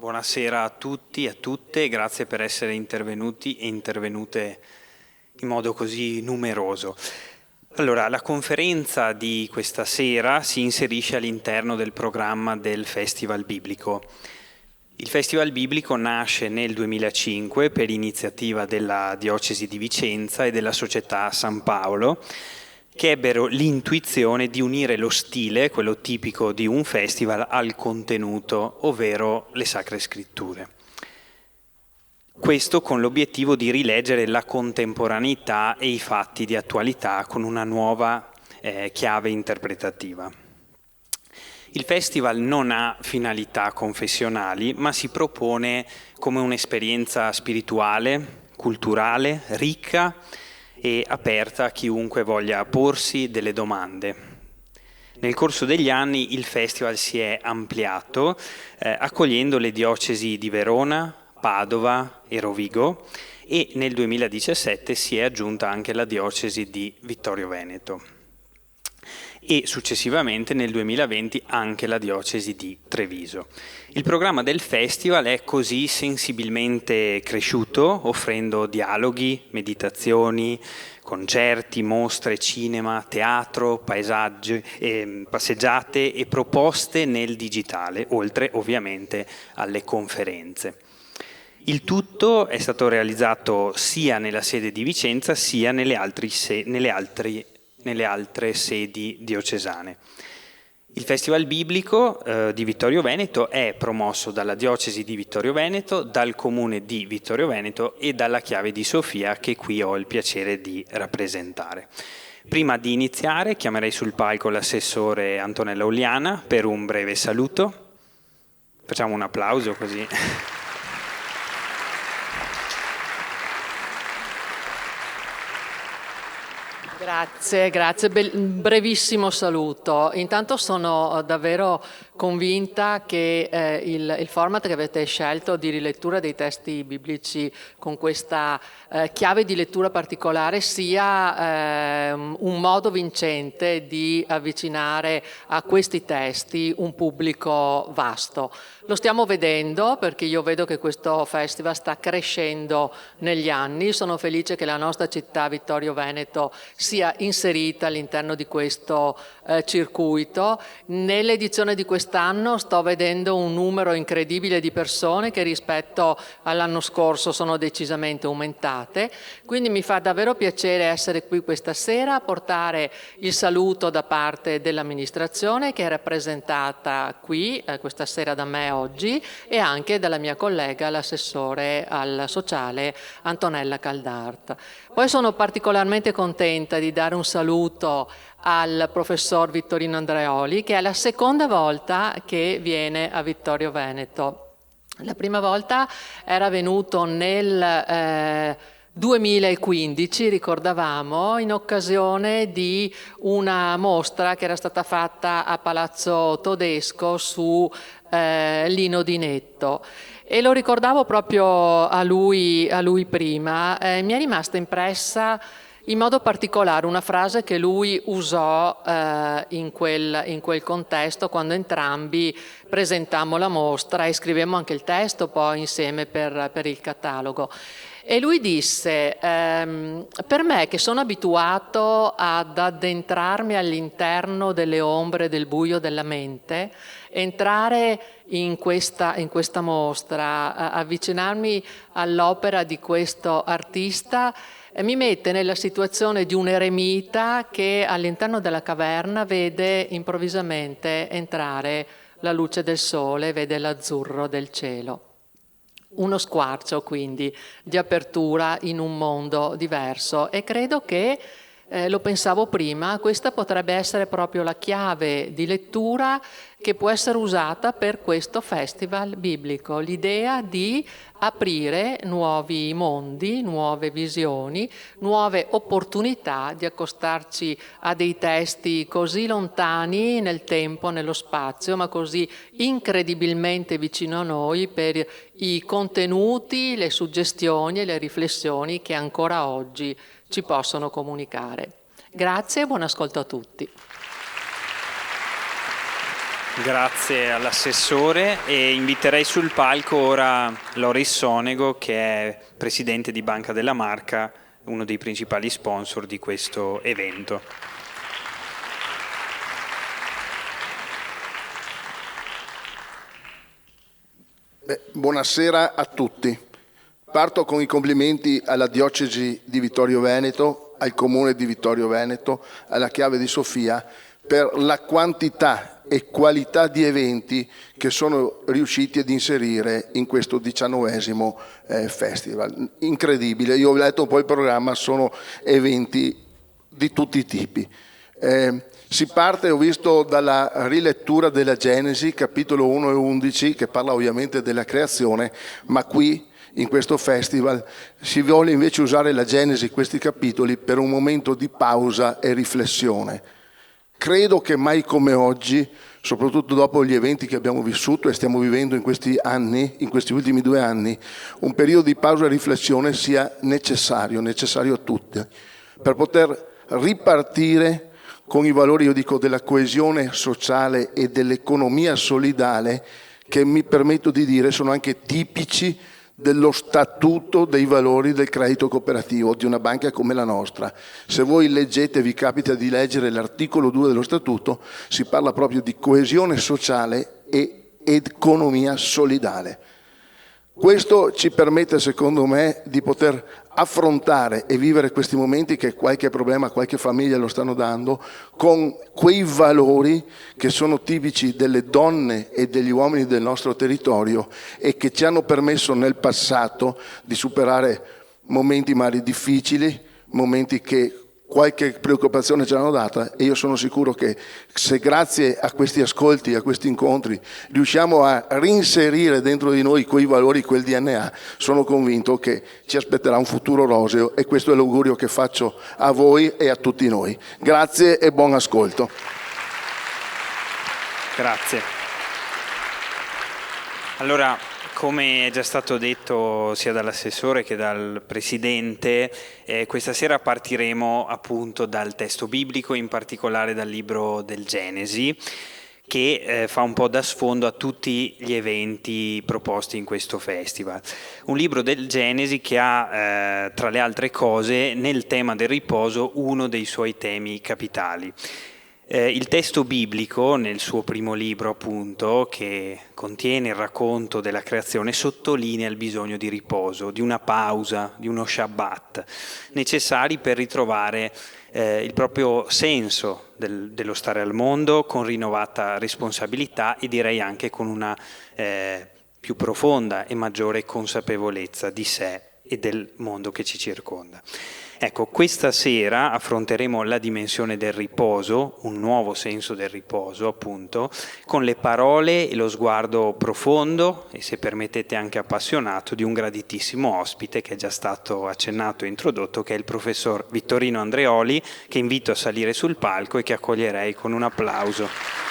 Buonasera a tutti e a tutte, grazie per essere intervenuti e intervenute in modo così numeroso. Allora, la conferenza di questa sera si inserisce all'interno del programma del Festival Biblico. Il Festival Biblico nasce nel 2005 per iniziativa della Diocesi di Vicenza e della Società San Paolo, che ebbero l'intuizione di unire lo stile, quello tipico di un festival, al contenuto, ovvero le Sacre Scritture. Questo con l'obiettivo di rileggere la contemporaneità e i fatti di attualità con una nuova chiave interpretativa. Il festival non ha finalità confessionali, ma si propone come un'esperienza spirituale, culturale, ricca e aperta a chiunque voglia porsi delle domande. Nel corso degli anni il festival si è ampliato, accogliendo le diocesi di Verona, Padova e Rovigo, e nel 2017 si è aggiunta anche la diocesi di Vittorio Veneto e successivamente nel 2020 anche la diocesi di Treviso. Il programma del festival è così sensibilmente cresciuto, offrendo dialoghi, meditazioni, concerti, mostre, cinema, teatro, paesaggi, passeggiate e proposte nel digitale, oltre ovviamente alle conferenze. Il tutto è stato realizzato sia nella sede di Vicenza sia nelle altre sedi diocesane. Il Festival Biblico di Vittorio Veneto è promosso dalla Diocesi di Vittorio Veneto, dal Comune di Vittorio Veneto e dalla Chiave di Sofia, che qui ho il piacere di rappresentare. Prima di iniziare chiamerei sul palco l'assessore Antonella Oliana per un breve saluto. Facciamo un applauso così. Grazie, brevissimo saluto. Intanto sono davvero convinta che il format che avete scelto di rilettura dei testi biblici con questa chiave di lettura particolare sia un modo vincente di avvicinare a questi testi un pubblico vasto. Lo stiamo vedendo perché io vedo che questo festival sta crescendo negli anni. Sono felice che la nostra città, Vittorio Veneto, sia inserita all'interno di questo circuito. Nell'edizione di quest'anno sto vedendo un numero incredibile di persone che rispetto all'anno scorso sono decisamente aumentate, quindi mi fa davvero piacere essere qui questa sera a portare il saluto da parte dell'amministrazione che è rappresentata qui questa sera da me oggi e anche dalla mia collega l'assessore al sociale Antonella Caldart. Poi sono particolarmente contenta di dare un saluto al professor Vittorino Andreoli, che è la seconda volta che viene a Vittorio Veneto. La prima volta era venuto nel 2015, ricordavamo, in occasione di una mostra che era stata fatta a Palazzo Todesco su Lino Di Netto. E lo ricordavo proprio a lui prima. Mi è rimasta impressa in modo particolare una frase che lui usò in quel contesto quando entrambi presentammo la mostra e scrivemmo anche il testo poi insieme per il catalogo. E lui disse, per me che sono abituato ad addentrarmi all'interno delle ombre del buio della mente, entrare in questa mostra, avvicinarmi all'opera di questo artista, mi mette nella situazione di un eremita che all'interno della caverna vede improvvisamente entrare la luce del sole, vede l'azzurro del cielo. Uno squarcio quindi di apertura in un mondo diverso e credo che, lo pensavo prima, questa potrebbe essere proprio la chiave di lettura che può essere usata per questo festival biblico, l'idea di aprire nuovi mondi, nuove visioni, nuove opportunità di accostarci a dei testi così lontani nel tempo, nello spazio, ma così incredibilmente vicino a noi per i contenuti, le suggestioni e le riflessioni che ancora oggi ci possono comunicare. Grazie e buon ascolto a tutti. Grazie all'assessore e inviterei sul palco ora Loris Sonego, che è presidente di Banca della Marca, uno dei principali sponsor di questo evento. Buonasera a tutti. Parto con i complimenti alla Diocesi di Vittorio Veneto, al Comune di Vittorio Veneto, alla Chiave di Sofia, per la quantità e qualità di eventi che sono riusciti ad inserire in questo 19° festival. Incredibile, io ho letto un po' il programma, sono eventi di tutti i tipi. Si parte, ho visto, dalla rilettura della Genesi, capitolo 1 e 11, che parla ovviamente della creazione, ma qui in questo festival si vuole invece usare la Genesi, questi capitoli, per un momento di pausa e riflessione. Credo che mai come oggi, soprattutto dopo gli eventi che abbiamo vissuto e stiamo vivendo in questi anni, in questi ultimi 2 anni, un periodo di pausa e riflessione sia necessario a tutti, per poter ripartire con i valori, io dico, della coesione sociale e dell'economia solidale, che mi permetto di dire sono anche tipici dello statuto dei valori del credito cooperativo di una banca come la nostra. Se voi leggete, vi capita di leggere l'articolo 2 dello statuto, si parla proprio di coesione sociale e economia solidale. Questo ci permette, secondo me, di poter affrontare e vivere questi momenti che qualche problema, qualche famiglia lo stanno dando, con quei valori che sono tipici delle donne e degli uomini del nostro territorio e che ci hanno permesso nel passato di superare momenti magari difficili, momenti che qualche preoccupazione ce l'hanno data, e io sono sicuro che se grazie a questi ascolti, a questi incontri, riusciamo a reinserire dentro di noi quei valori, quel DNA, sono convinto che ci aspetterà un futuro roseo, e questo è l'augurio che faccio a voi e a tutti noi. Grazie e buon ascolto. Grazie. Allora, come è già stato detto sia dall'assessore che dal presidente, questa sera partiremo appunto dal testo biblico, in particolare dal libro del Genesi, che fa un po' da sfondo a tutti gli eventi proposti in questo festival. Un libro del Genesi che ha, tra le altre cose, nel tema del riposo, uno dei suoi temi capitali. Il testo biblico, nel suo primo libro appunto, che contiene il racconto della creazione, sottolinea il bisogno di riposo, di una pausa, di uno Shabbat, necessari per ritrovare il proprio senso dello stare al mondo, con rinnovata responsabilità e direi anche con una più profonda e maggiore consapevolezza di sé e del mondo che ci circonda. Ecco, questa sera affronteremo la dimensione del riposo, un nuovo senso del riposo appunto, con le parole e lo sguardo profondo e, se permettete, anche appassionato di un graditissimo ospite che è già stato accennato e introdotto, che è il professor Vittorino Andreoli, che invito a salire sul palco e che accoglierei con un applauso.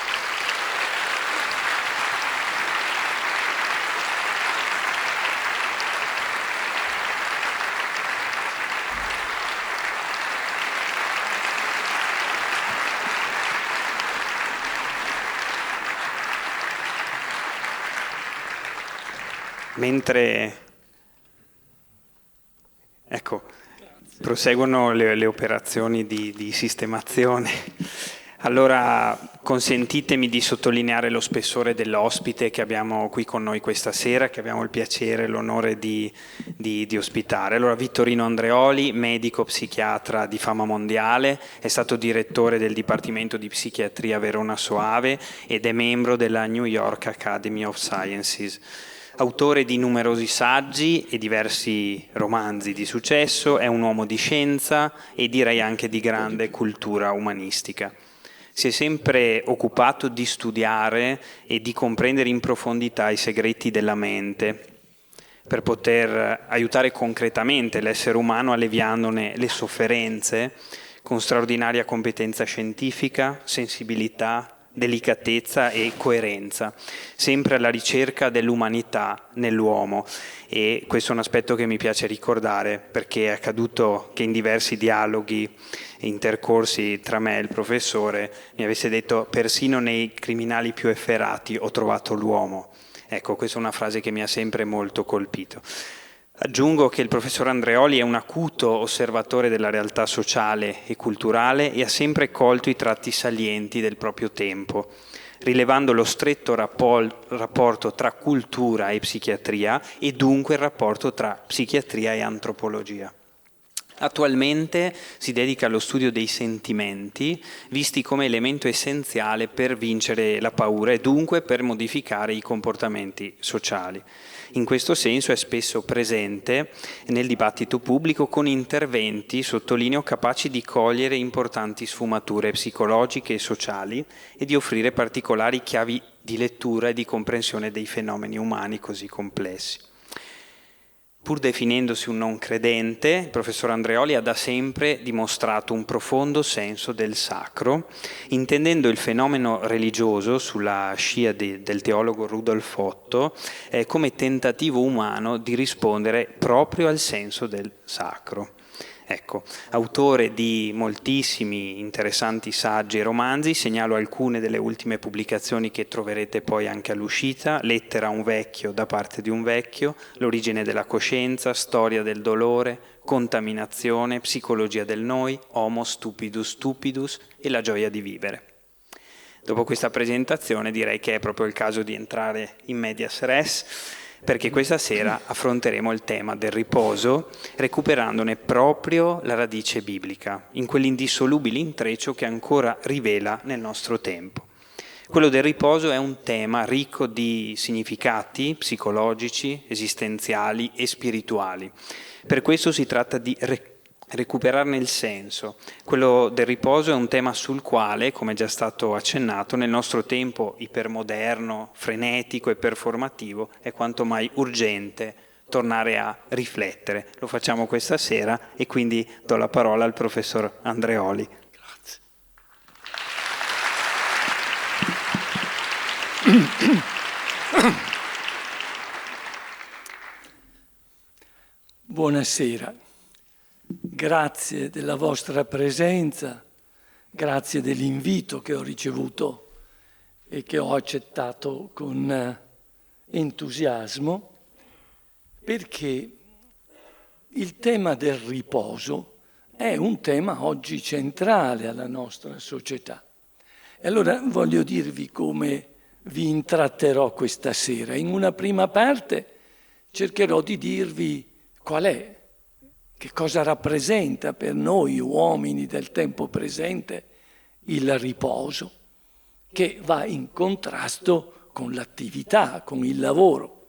Mentre proseguono le operazioni di sistemazione, allora consentitemi di sottolineare lo spessore dell'ospite che abbiamo qui con noi questa sera, che abbiamo il piacere e l'onore di ospitare. Allora, Vittorino Andreoli, medico psichiatra di fama mondiale, è stato direttore del Dipartimento di Psichiatria Verona Soave ed è membro della New York Academy of Sciences. Autore di numerosi saggi e diversi romanzi di successo, è un uomo di scienza e direi anche di grande cultura umanistica. Si è sempre occupato di studiare e di comprendere in profondità i segreti della mente per poter aiutare concretamente l'essere umano alleviandone le sofferenze con straordinaria competenza scientifica, sensibilità, delicatezza e coerenza, sempre alla ricerca dell'umanità nell'uomo. E questo è un aspetto che mi piace ricordare, perché è accaduto che in diversi dialoghi intercorsi tra me e il professore mi avesse detto: persino nei criminali più efferati ho trovato l'uomo. Ecco, questa è una frase che mi ha sempre molto colpito. Aggiungo che il professor Andreoli è un acuto osservatore della realtà sociale e culturale e ha sempre colto i tratti salienti del proprio tempo, rilevando lo stretto rapporto tra cultura e psichiatria e dunque il rapporto tra psichiatria e antropologia. Attualmente si dedica allo studio dei sentimenti, visti come elemento essenziale per vincere la paura e dunque per modificare i comportamenti sociali. In questo senso è spesso presente nel dibattito pubblico con interventi, sottolineo, capaci di cogliere importanti sfumature psicologiche e sociali e di offrire particolari chiavi di lettura e di comprensione dei fenomeni umani così complessi. Pur definendosi un non credente, il professor Andreoli ha da sempre dimostrato un profondo senso del sacro, intendendo il fenomeno religioso, sulla scia del teologo Rudolf Otto, come tentativo umano di rispondere proprio al senso del sacro. Ecco, autore di moltissimi interessanti saggi e romanzi, segnalo alcune delle ultime pubblicazioni che troverete poi anche all'uscita: Lettera a un vecchio da parte di un vecchio, L'origine della coscienza, Storia del dolore, Contaminazione, Psicologia del noi, Homo stupidus stupidus e La gioia di vivere. Dopo questa presentazione direi che è proprio il caso di entrare in medias res, perché questa sera affronteremo il tema del riposo, recuperandone proprio la radice biblica, in quell'indissolubile intreccio che ancora rivela nel nostro tempo. Quello del riposo è un tema ricco di significati psicologici, esistenziali e spirituali. Per questo si tratta di recuperarne il senso. Quello del riposo è un tema sul quale, come è già stato accennato, nel nostro tempo ipermoderno, frenetico e performativo è quanto mai urgente tornare a riflettere. Lo facciamo questa sera e quindi do la parola al professor Andreoli. Grazie. Buonasera. Grazie della vostra presenza, grazie dell'invito che ho ricevuto e che ho accettato con entusiasmo, perché il tema del riposo è un tema oggi centrale alla nostra società. E allora voglio dirvi come vi intratterò questa sera. In una prima parte cercherò di dirvi qual è, che cosa rappresenta per noi uomini del tempo presente il riposo, che va in contrasto con l'attività, con il lavoro.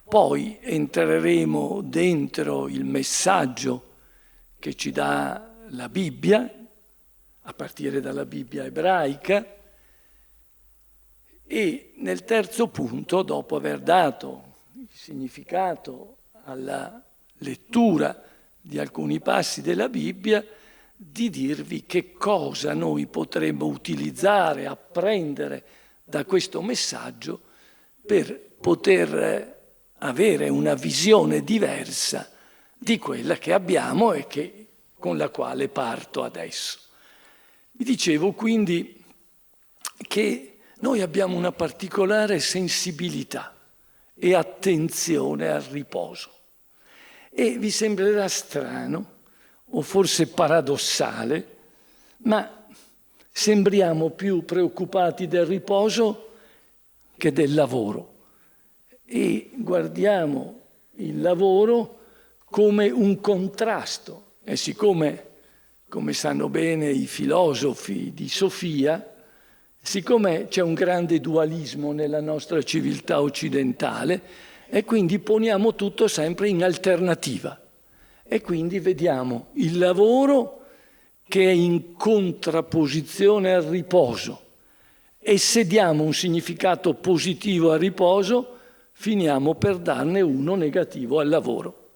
Poi entreremo dentro il messaggio che ci dà la Bibbia, a partire dalla Bibbia ebraica, e nel terzo punto, dopo aver dato il significato alla lettura di alcuni passi della Bibbia, di dirvi che cosa noi potremmo utilizzare, apprendere da questo messaggio per poter avere una visione diversa di quella che abbiamo e con la quale parto adesso. Vi dicevo quindi che noi abbiamo una particolare sensibilità e attenzione al riposo. E vi sembrerà strano, o forse paradossale, ma sembriamo più preoccupati del riposo che del lavoro. E guardiamo il lavoro come un contrasto. E siccome, come sanno bene i filosofi di Sofia, siccome c'è un grande dualismo nella nostra civiltà occidentale, e quindi poniamo tutto sempre in alternativa. E quindi vediamo il lavoro che è in contrapposizione al riposo. E se diamo un significato positivo al riposo, finiamo per darne uno negativo al lavoro.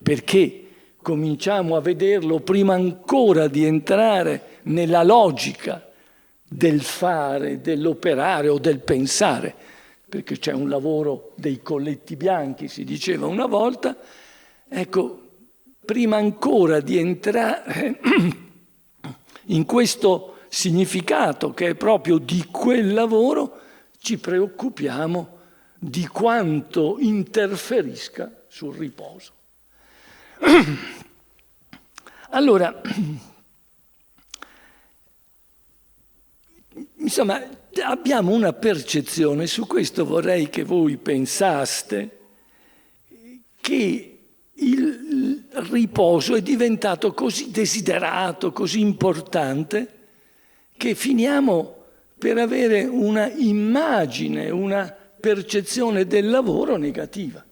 Perché cominciamo a vederlo prima ancora di entrare nella logica del fare, dell'operare o del pensare, perché c'è un lavoro dei colletti bianchi, si diceva una volta. Ecco, prima ancora di entrare in questo significato che è proprio di quel lavoro, ci preoccupiamo di quanto interferisca sul riposo. Allora, insomma, abbiamo una percezione, su questo vorrei che voi pensaste, che il riposo è diventato così desiderato, così importante, che finiamo per avere una immagine, una percezione del lavoro negativa,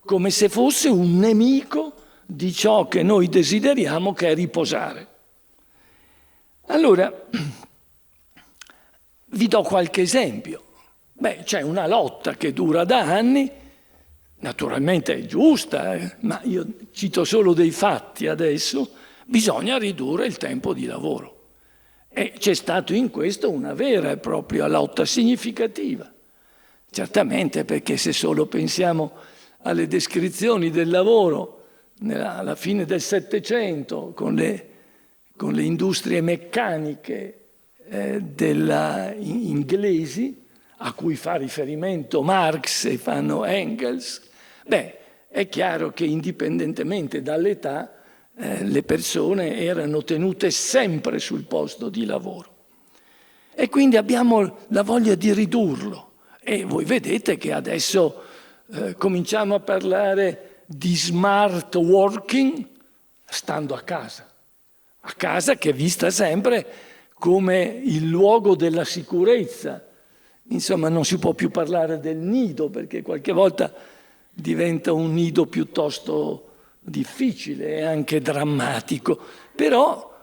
come se fosse un nemico di ciò che noi desideriamo, che è riposare. Allora, vi do qualche esempio. C'è una lotta che dura da anni, naturalmente è giusta, ma io cito solo dei fatti adesso. Bisogna ridurre il tempo di lavoro. E c'è stato in questo una vera e propria lotta significativa. Certamente, perché se solo pensiamo alle descrizioni del lavoro alla fine del Settecento, con le industrie meccaniche inglesi, a cui fa riferimento Marx e fanno Engels, è chiaro che indipendentemente dall'età le persone erano tenute sempre sul posto di lavoro. E quindi abbiamo la voglia di ridurlo. E voi vedete che adesso cominciamo a parlare di smart working stando a casa che è vista sempre come il luogo della sicurezza. Insomma, non si può più parlare del nido, perché qualche volta diventa un nido piuttosto difficile e anche drammatico. Però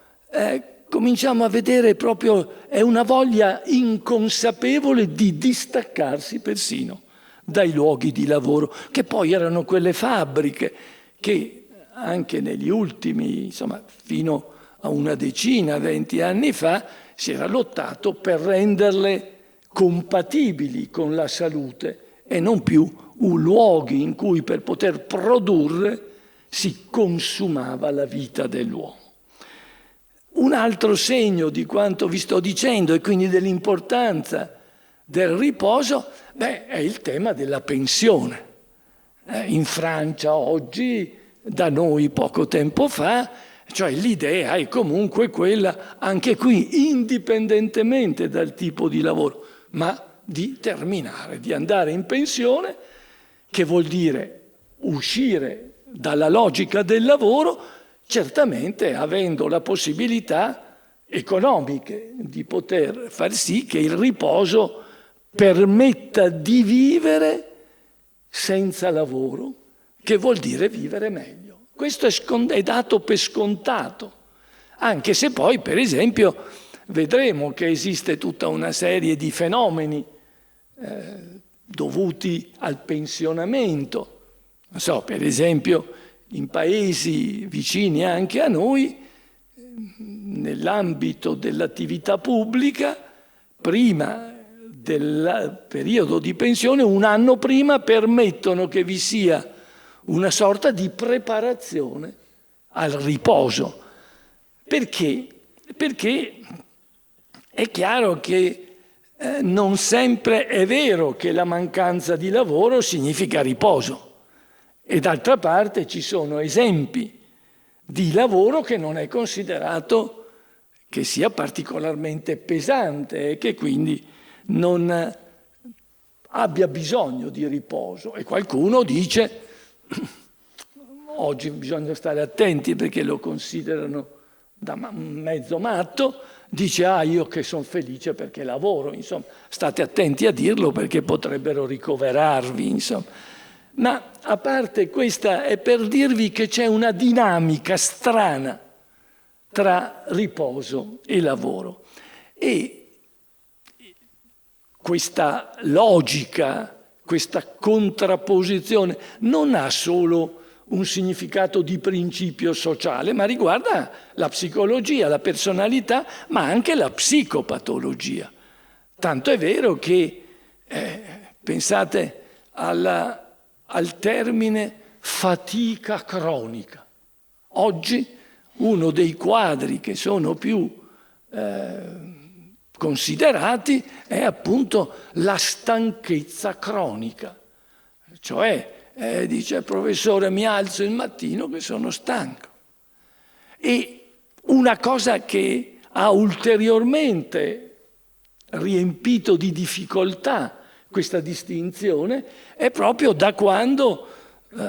cominciamo a vedere proprio, è una voglia inconsapevole di distaccarsi persino dai luoghi di lavoro, che poi erano quelle fabbriche che anche negli ultimi, insomma, fino a una decina, 20 anni fa, si era lottato per renderle compatibili con la salute e non più luoghi in cui per poter produrre si consumava la vita dell'uomo. Un altro segno di quanto vi sto dicendo e quindi dell'importanza del riposo, è il tema della pensione. In Francia oggi, da noi poco tempo fa, cioè l'idea è comunque quella, anche qui indipendentemente dal tipo di lavoro, ma di terminare, di andare in pensione, che vuol dire uscire dalla logica del lavoro, certamente avendo la possibilità economiche di poter far sì che il riposo permetta di vivere senza lavoro, che vuol dire vivere meglio. Questo è dato per scontato, anche se poi, per esempio, vedremo che esiste tutta una serie di fenomeni dovuti al pensionamento. Non so, per esempio, in paesi vicini anche a noi, nell'ambito dell'attività pubblica, prima del periodo di pensione, un anno prima, permettono che vi sia una sorta di preparazione al riposo. Perché? Perché è chiaro che non sempre è vero che la mancanza di lavoro significa riposo. E d'altra parte ci sono esempi di lavoro che non è considerato che sia particolarmente pesante e che quindi non abbia bisogno di riposo. E qualcuno dice, oggi bisogna stare attenti perché lo considerano da mezzo matto, dice io che sono felice perché lavoro, insomma, state attenti a dirlo perché potrebbero ricoverarvi, insomma. Ma a parte questa è per dirvi che c'è una dinamica strana tra riposo e lavoro. E questa logica, questa contrapposizione non ha solo un significato di principio sociale, ma riguarda la psicologia, la personalità, ma anche la psicopatologia. Tanto è vero che, pensate al termine fatica cronica. Oggi uno dei quadri che sono più considerati è appunto la stanchezza cronica. Cioè, dice il professore, mi alzo il mattino che sono stanco. E una cosa che ha ulteriormente riempito di difficoltà questa distinzione è proprio da quando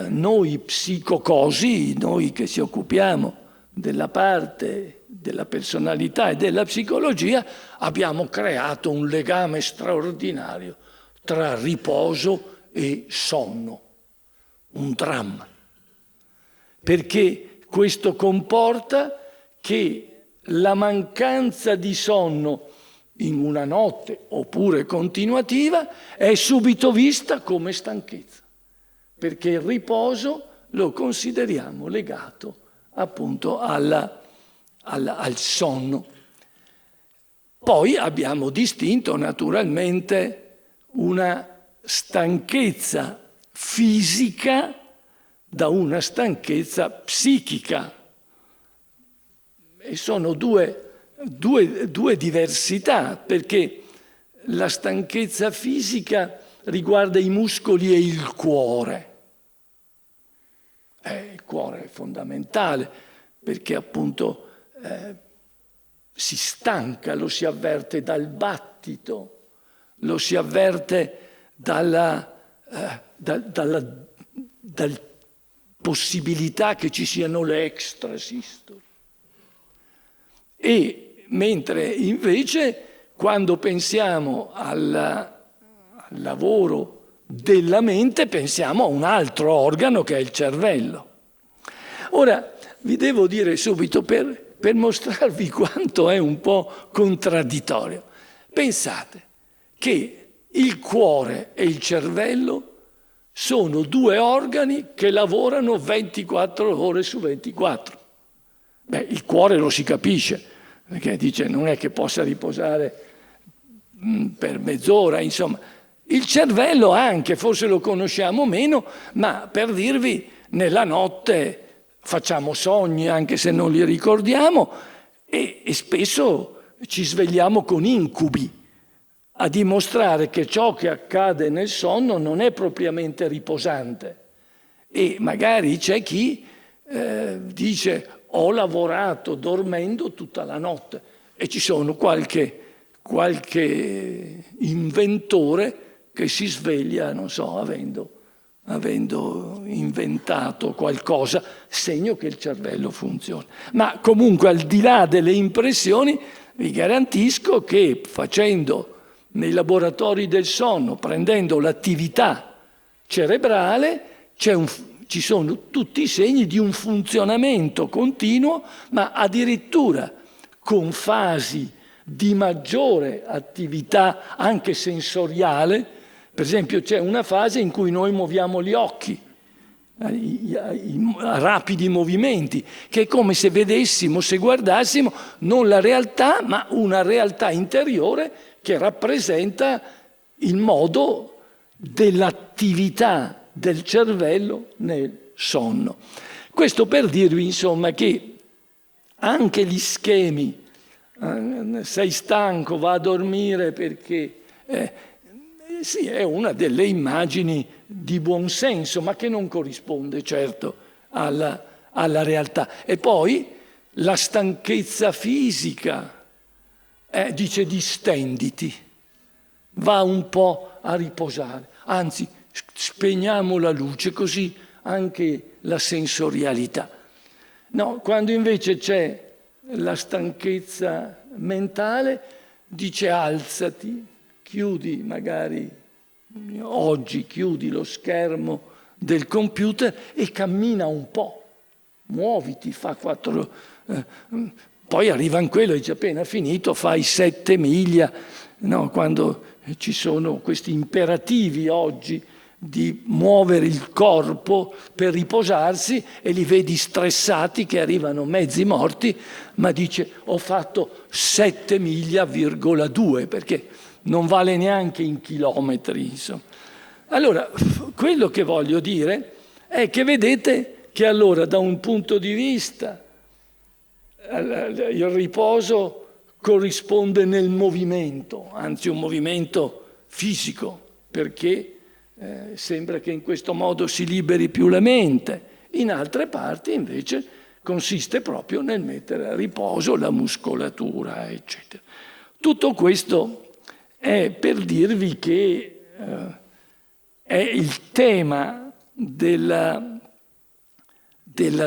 noi psicocosi, noi che ci occupiamo della parte della personalità e della psicologia, abbiamo creato un legame straordinario tra riposo e sonno, un dramma, perché questo comporta che la mancanza di sonno in una notte oppure continuativa è subito vista come stanchezza, perché il riposo lo consideriamo legato appunto al sonno. Poi abbiamo distinto naturalmente una stanchezza fisica da una stanchezza psichica. E sono due diversità, perché la stanchezza fisica riguarda i muscoli e il cuore. Il cuore è fondamentale, perché appunto si stanca, lo si avverte dal battito, lo si avverte dalla possibilità che ci siano le extrasistole. E mentre invece quando pensiamo al lavoro della mente pensiamo a un altro organo che è il cervello. Ora vi devo dire subito, per mostrarvi quanto è un po' contraddittorio, pensate che il cuore e il cervello sono due organi che lavorano 24 ore su 24. Beh, il cuore lo si capisce, perché dice non è che possa riposare per mezz'ora, insomma. Il cervello anche, forse lo conosciamo meno, ma per dirvi, nella notte facciamo sogni anche se non li ricordiamo e spesso ci svegliamo con incubi, a dimostrare che ciò che accade nel sonno non è propriamente riposante. E magari c'è chi dice ho lavorato dormendo tutta la notte, e ci sono qualche inventore che si sveglia, non so, avendo inventato qualcosa, segno che il cervello funziona. Ma comunque, al di là delle impressioni, vi garantisco che facendo nei laboratori del sonno, prendendo l'attività cerebrale, ci sono tutti i segni di un funzionamento continuo, ma addirittura con fasi di maggiore attività anche sensoriale. Per esempio c'è una fase in cui noi muoviamo gli occhi, i rapidi movimenti, che è come se vedessimo, se guardassimo, non la realtà, ma una realtà interiore che rappresenta il modo dell'attività del cervello nel sonno. Questo per dirvi, insomma, che anche gli schemi, sei stanco, va a dormire perché... sì, è una delle immagini di buon senso, ma che non corrisponde certo alla realtà. E poi la stanchezza fisica, dice distenditi, va un po' a riposare, anzi spegniamo la luce, così anche la sensorialità. No, quando invece c'è la stanchezza mentale, dice alzati, chiudi magari, oggi chiudi lo schermo del computer e cammina un po', muoviti, fa 4... poi arriva in quello e dice appena finito fai 7 miglia, no? Quando ci sono questi imperativi oggi di muovere il corpo per riposarsi e li vedi stressati che arrivano mezzi morti, ma dice ho fatto 7,2 miglia, perché non vale neanche in chilometri, insomma. Allora, quello che voglio dire è che vedete che allora da un punto di vista il riposo corrisponde nel movimento, anzi un movimento fisico, perché sembra che in questo modo si liberi più la mente. In altre parti invece consiste proprio nel mettere a riposo la muscolatura, eccetera. Tutto questo è per dirvi che è il tema del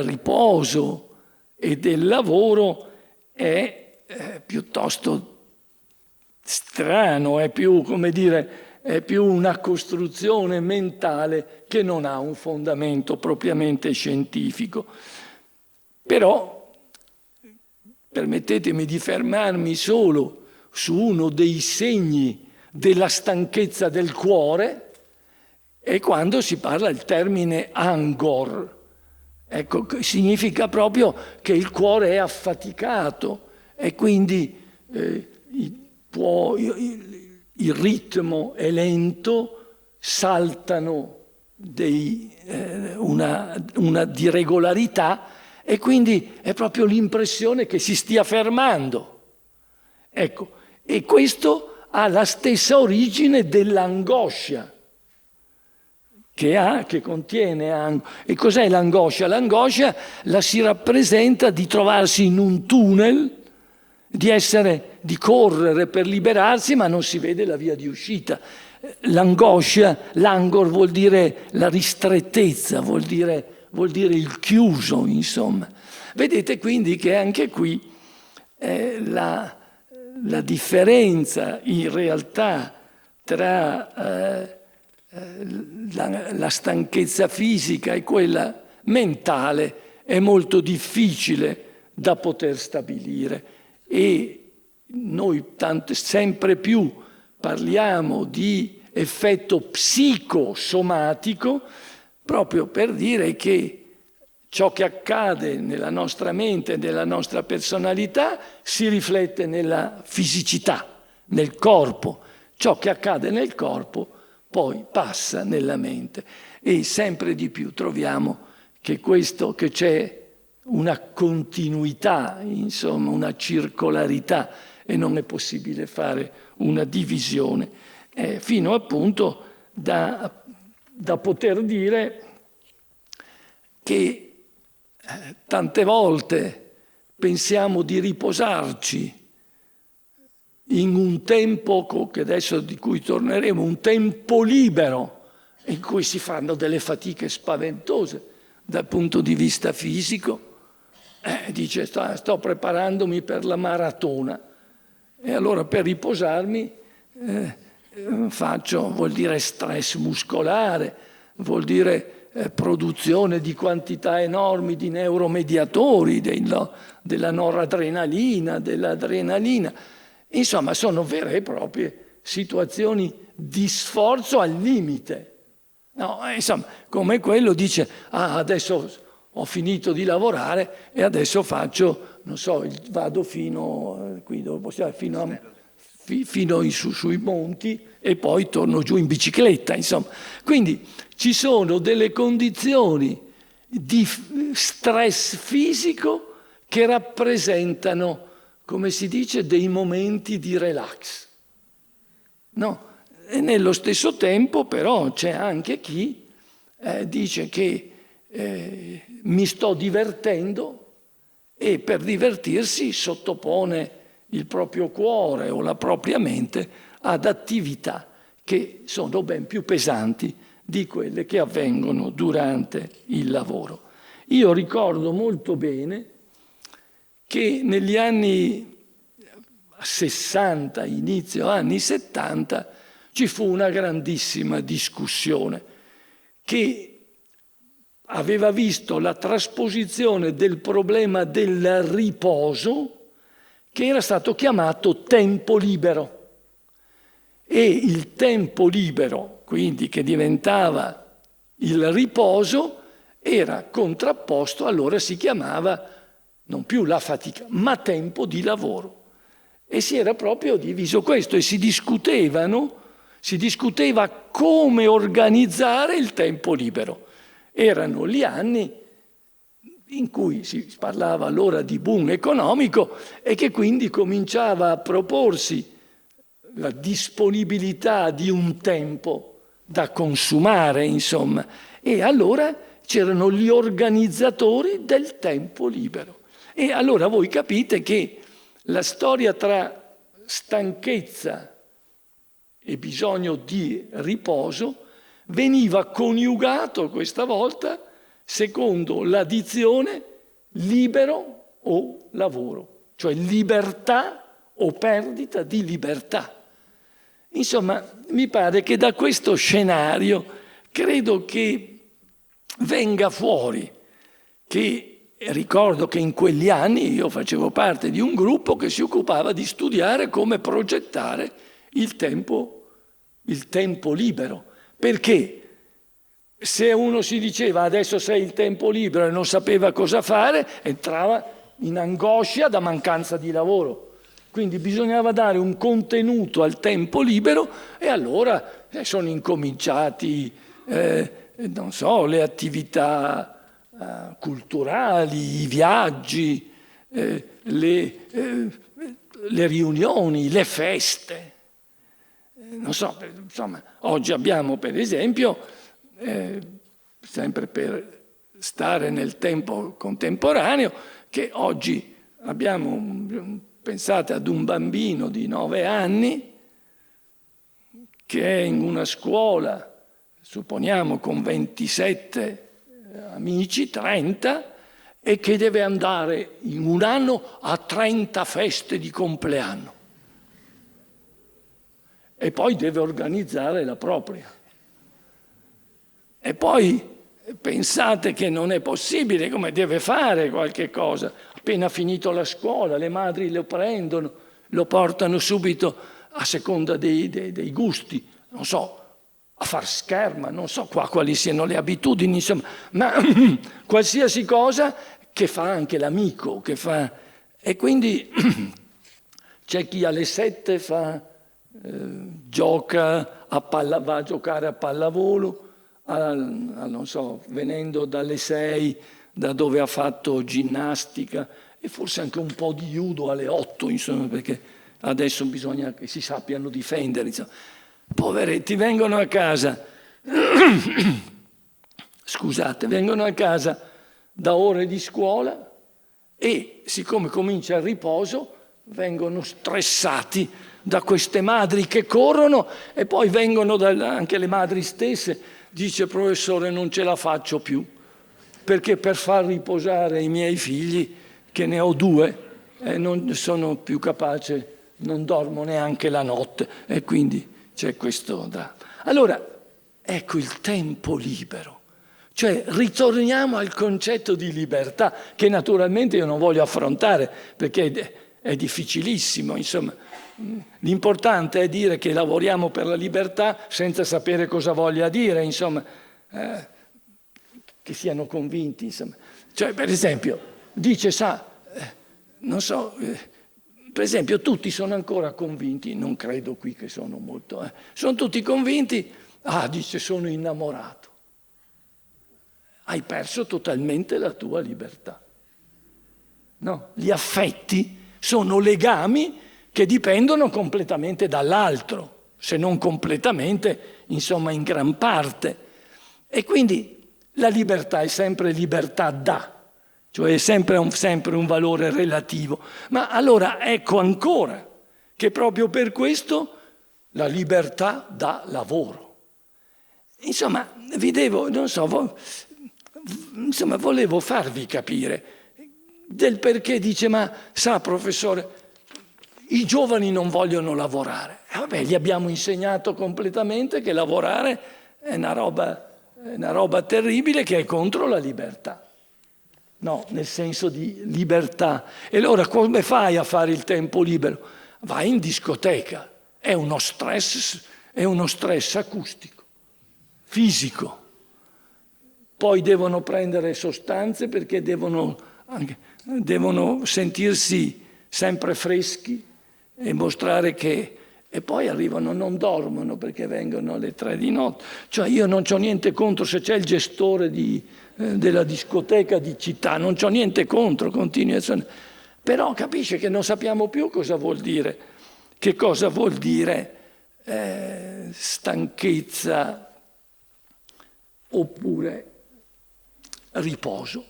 riposo e del lavoro è piuttosto strano, è più, come dire, è più una costruzione mentale che non ha un fondamento propriamente scientifico. Però permettetemi di fermarmi solo su uno dei segni della stanchezza del cuore, è quando si parla il termine angor. Ecco, significa proprio che il cuore è affaticato e quindi il ritmo è lento, saltano una irregolarità e quindi è proprio l'impressione che si stia fermando. Ecco, e questo ha la stessa origine dell'angoscia che contiene. E cos'è l'angoscia? L'angoscia la si rappresenta di trovarsi in un tunnel, di correre per liberarsi, ma non si vede la via di uscita. L'angoscia, l'angor vuol dire la ristrettezza, vuol dire il chiuso, insomma. Vedete quindi che anche qui la differenza in realtà tra la stanchezza fisica e quella mentale è molto difficile da poter stabilire. E noi sempre più parliamo di effetto psicosomatico proprio per dire che ciò che accade nella nostra mente e nella nostra personalità si riflette nella fisicità, nel corpo. Ciò che accade nel corpo poi passa nella mente. E sempre di più troviamo che c'è una continuità, insomma, una circolarità, e non è possibile fare una divisione, fino appunto da poter dire che tante volte pensiamo di riposarci in un tempo, che adesso di cui torneremo, un tempo libero, in cui si fanno delle fatiche spaventose dal punto di vista fisico. Dice sto preparandomi per la maratona e allora per riposarmi vuol dire stress muscolare, vuol dire produzione di quantità enormi di neuromediatori, della noradrenalina, dell'adrenalina. Insomma, sono vere e proprie situazioni di sforzo al limite. No, insomma, come quello dice, adesso ho finito di lavorare e adesso faccio, non so, vado fino qui dove possiamo, fino sui monti e poi torno giù in bicicletta, insomma. Quindi ci sono delle condizioni di stress fisico che rappresentano, come si dice, dei momenti di relax. No? E nello stesso tempo però c'è anche chi dice che mi sto divertendo e per divertirsi sottopone il proprio cuore o la propria mente ad attività che sono ben più pesanti di quelle che avvengono durante il lavoro. Io ricordo molto bene che negli anni 60, inizio anni 70, ci fu una grandissima discussione che aveva visto la trasposizione del problema del riposo, che era stato chiamato tempo libero. e il tempo libero, quindi che diventava il riposo, era contrapposto, allora si chiamava non più la fatica, ma tempo di lavoro. E si era proprio diviso questo e si discuteva come organizzare il tempo libero. Erano gli anni in cui si parlava allora di boom economico e che quindi cominciava a proporsi la disponibilità di un tempo da consumare, insomma. E allora c'erano gli organizzatori del tempo libero. E allora voi capite che la storia tra stanchezza e bisogno di riposo veniva coniugato questa volta secondo la dizione libero o lavoro, cioè libertà o perdita di libertà. Insomma, mi pare che da questo scenario credo che venga fuori che ricordo che in quegli anni io facevo parte di un gruppo che si occupava di studiare come progettare il tempo libero. Perché se uno si diceva adesso sei il tempo libero e non sapeva cosa fare, entrava in angoscia da mancanza di lavoro. Quindi bisognava dare un contenuto al tempo libero e allora sono incominciati, non so, le attività culturali, i viaggi, le riunioni, le feste. Non so, insomma, oggi abbiamo per esempio, sempre per stare nel tempo contemporaneo, che oggi abbiamo, pensate ad un bambino di 9 anni che è in una scuola, supponiamo con 27 amici, 30, e che deve andare in un anno a 30 feste di compleanno. E poi deve organizzare la propria. E poi pensate che non è possibile, come deve fare qualche cosa. Appena finito la scuola, le madri lo prendono, lo portano subito a seconda dei gusti, non so, a far scherma, non so qua quali siano le abitudini, insomma, ma qualsiasi cosa che fa anche l'amico, che fa... E quindi c'è chi alle 7 gioca va a giocare a pallavolo, non so, venendo dalle 6 da dove ha fatto ginnastica e forse anche un po' di judo alle 8, insomma, perché adesso bisogna che si sappiano difendere, insomma. Poveretti, vengono a casa, scusate, vengono a casa da ore di scuola e siccome comincia il riposo vengono stressati da queste madri che corrono e poi vengono anche le madri stesse. Dice: professore, non ce la faccio più, perché per far riposare i miei figli, che ne ho 2, non sono più capace, non dormo neanche la notte, e quindi c'è questo da... Allora, ecco il tempo libero. Cioè, ritorniamo al concetto di libertà, che naturalmente io non voglio affrontare, perché è difficilissimo, insomma. L'importante è dire che lavoriamo per la libertà senza sapere cosa voglia dire, insomma, che siano convinti, insomma. Cioè, per esempio, dice, non so, per esempio, tutti sono ancora convinti, non credo qui che sono molto, sono tutti convinti, dice, sono innamorato. Hai perso totalmente la tua libertà. No, gli affetti sono legami che dipendono completamente dall'altro, se non completamente, insomma in gran parte. E quindi la libertà è sempre libertà da, cioè è sempre un valore relativo. Ma allora ecco ancora che proprio per questo la libertà dà lavoro. Insomma, volevo farvi capire del perché dice, ma sa professore, i giovani non vogliono lavorare. Vabbè, gli abbiamo insegnato completamente che lavorare è una roba terribile che è contro la libertà. No, nel senso di libertà. E allora come fai a fare il tempo libero? Vai in discoteca è uno stress acustico, fisico. Poi devono prendere sostanze perché devono sentirsi sempre freschi e mostrare che... E poi arrivano, non dormono perché vengono alle 3 di notte. Cioè io non c'ho niente contro se c'è il gestore della discoteca di città, non c'ho niente contro, continuazione. Però capisce che non sappiamo più cosa vuol dire. Che cosa vuol dire stanchezza oppure riposo.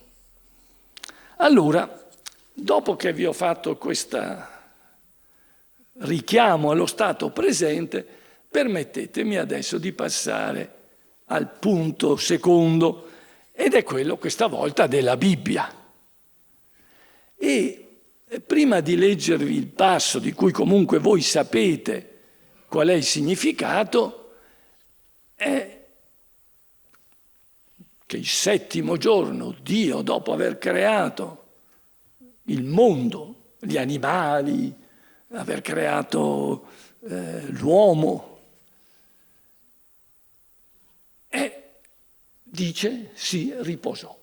Allora, dopo che vi ho fatto questo richiamo allo stato presente, permettetemi adesso di passare al punto secondo, ed è quello questa volta della Bibbia. E prima di leggervi il passo di cui comunque voi sapete qual è il significato, è che il 7° giorno Dio, dopo aver creato il mondo, gli animali, aver creato l'uomo, dice si riposò.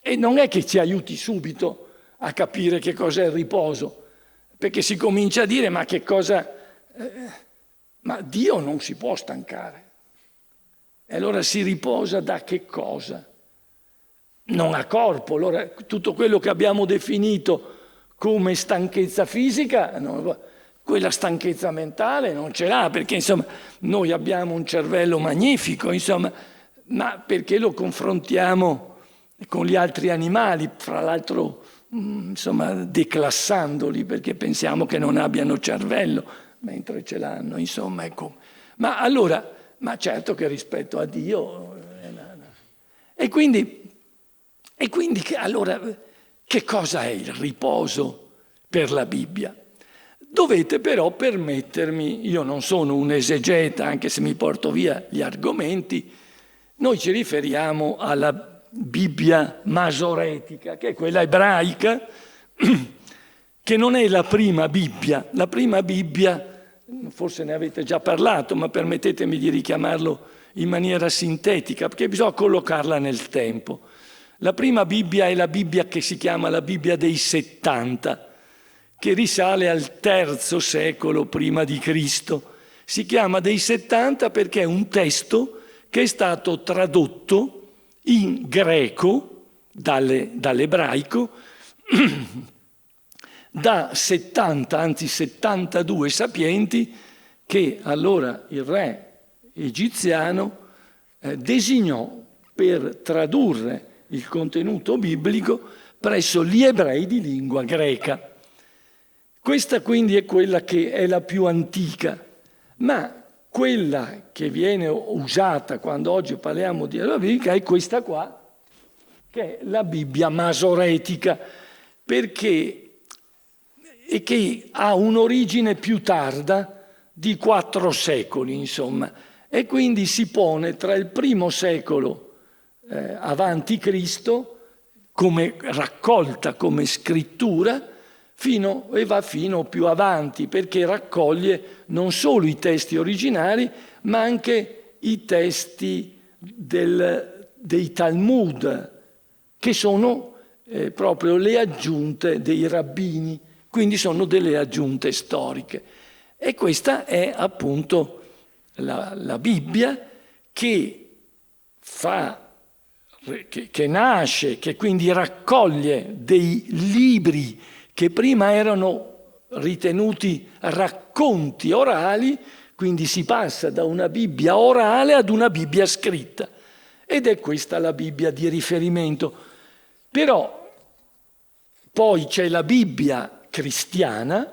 E non è che ci aiuti subito a capire che cos'è il riposo, perché si comincia a dire ma che cosa... ma Dio non si può stancare. E allora si riposa da che cosa? Non ha corpo. Allora tutto quello che abbiamo definito come stanchezza fisica, quella stanchezza mentale non ce l'ha, perché insomma noi abbiamo un cervello magnifico, insomma, ma perché lo confrontiamo con gli altri animali, fra l'altro insomma declassandoli perché pensiamo che non abbiano cervello, mentre ce l'hanno, insomma, ecco. Ma allora, ma certo che rispetto a Dio... E quindi allora, che cosa è il riposo per la Bibbia? Dovete però permettermi, io non sono un esegeta, anche se mi porto via gli argomenti, noi ci riferiamo alla Bibbia masoretica, che è quella ebraica, che non è la prima Bibbia. La prima Bibbia, forse ne avete già parlato, ma permettetemi di richiamarlo in maniera sintetica, perché bisogna collocarla nel tempo. La prima Bibbia è la Bibbia che si chiama la Bibbia dei 70, che risale al III secolo prima di Cristo. Si chiama dei 70 perché è un testo che è stato tradotto in greco, dall'ebraico, da 70, anzi 72 sapienti che allora il re egiziano designò per tradurre il contenuto biblico presso gli ebrei di lingua greca. Questa quindi è quella che è la più antica, ma quella che viene usata quando oggi parliamo di Bibbia è questa qua, che è la Bibbia masoretica, perché e che ha un'origine più tarda di 4 secoli, insomma, e quindi si pone tra il I secolo avanti Cristo come raccolta, come scrittura, e va fino più avanti, perché raccoglie non solo i testi originari, ma anche i testi dei Talmud, che sono proprio le aggiunte dei rabbini, quindi sono delle aggiunte storiche. E questa è appunto la Bibbia che nasce, che quindi raccoglie dei libri che prima erano ritenuti racconti orali, quindi si passa da una Bibbia orale ad una Bibbia scritta. Ed è questa la Bibbia di riferimento. Però poi c'è la Bibbia cristiana,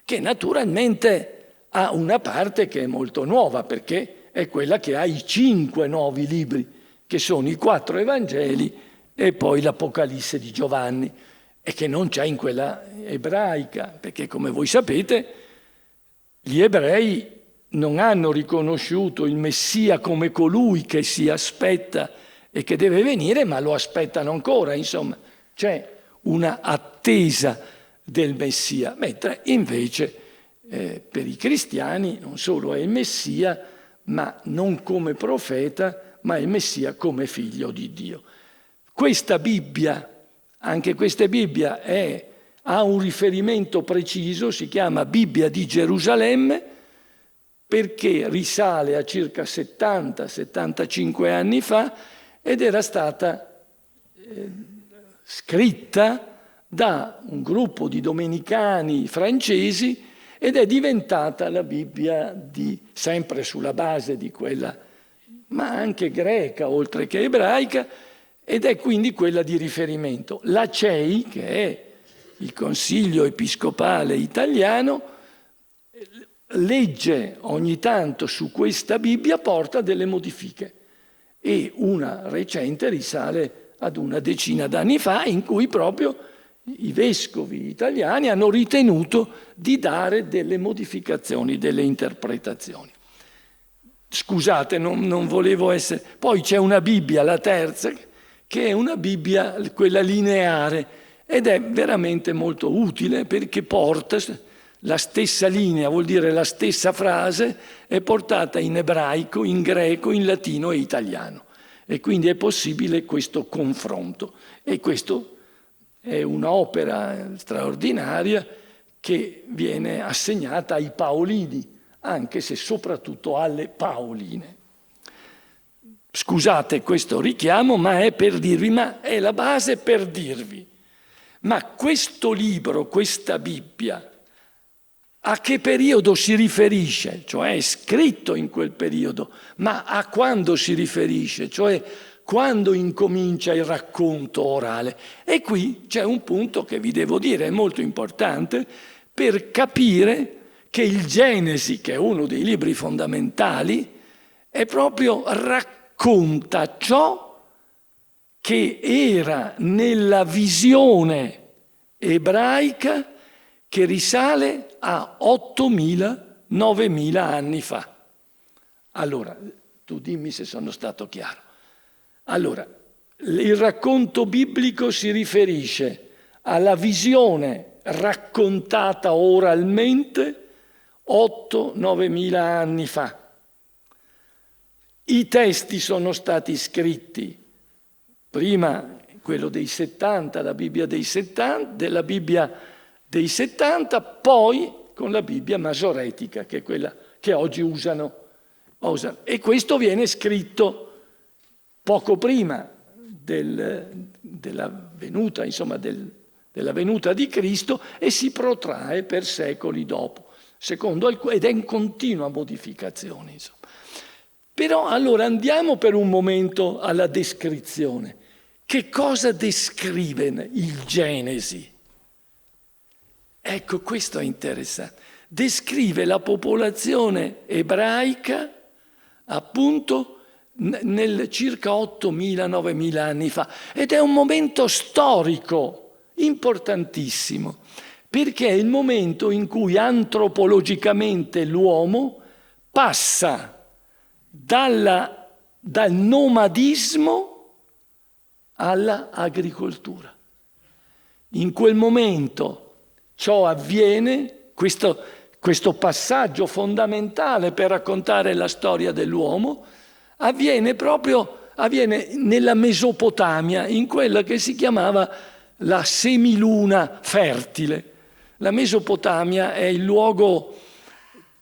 che naturalmente ha una parte che è molto nuova, perché è quella che ha i 5 nuovi libri, che sono i 4 Evangeli e poi l'Apocalisse di Giovanni, e che non c'è in quella ebraica, perché come voi sapete gli ebrei non hanno riconosciuto il Messia come colui che si aspetta e che deve venire, ma lo aspettano ancora, insomma, c'è una attesa del Messia, mentre invece per i cristiani non solo è il Messia, ma non come profeta, ma il Messia come figlio di Dio. Questa Bibbia, anche questa Bibbia ha un riferimento preciso, si chiama Bibbia di Gerusalemme, perché risale a circa 70-75 anni fa ed era stata scritta da un gruppo di domenicani francesi ed è diventata la Bibbia sempre sulla base di quella, ma anche greca oltre che ebraica, ed è quindi quella di riferimento. La CEI, che è il Consiglio Episcopale Italiano, legge ogni tanto su questa Bibbia, porta delle modifiche, e una recente risale ad una decina d'anni fa, in cui proprio i vescovi italiani hanno ritenuto di dare delle modificazioni, delle interpretazioni. Scusate, non volevo essere... Poi c'è una Bibbia, la terza, che è una Bibbia, quella lineare, ed è veramente molto utile perché porta la stessa linea, vuol dire la stessa frase, è portata in ebraico, in greco, in latino e italiano. E quindi è possibile questo confronto. E questo è un'opera straordinaria che viene assegnata ai Paolini, anche se soprattutto alle Paoline. Scusate questo richiamo, ma è per dirvi, ma è la base per dirvi, ma questo libro, questa Bibbia, a che periodo si riferisce? Cioè è scritto in quel periodo, ma a quando si riferisce? Cioè quando incomincia il racconto orale? E qui c'è un punto che vi devo dire, è molto importante, per capire che il Genesi, che è uno dei libri fondamentali, è proprio racconta ciò che era nella visione ebraica che risale a 8.000-9.000 anni fa. Allora, tu dimmi se sono stato chiaro. Allora, il racconto biblico si riferisce alla visione raccontata oralmente 8-9.000 anni fa. I testi sono stati scritti, prima quello dei 70, la Bibbia dei 70, della Bibbia dei 70, poi con la Bibbia masoretica, che è quella che oggi usano. E questo viene scritto poco prima della venuta, insomma, della venuta di Cristo, e si protrae per secoli dopo, ed è in continua modificazione, insomma. Però allora andiamo per un momento alla descrizione. Che cosa descrive il Genesi? Ecco, questo è interessante. Descrive la popolazione ebraica, appunto, nel circa 8.000-9.000 anni fa. Ed è un momento storico importantissimo, perché è il momento in cui antropologicamente l'uomo passa dal nomadismo alla agricoltura. In quel momento ciò avviene, questo passaggio fondamentale per raccontare la storia dell'uomo, avviene nella Mesopotamia, in quella che si chiamava la semiluna fertile. La Mesopotamia è il luogo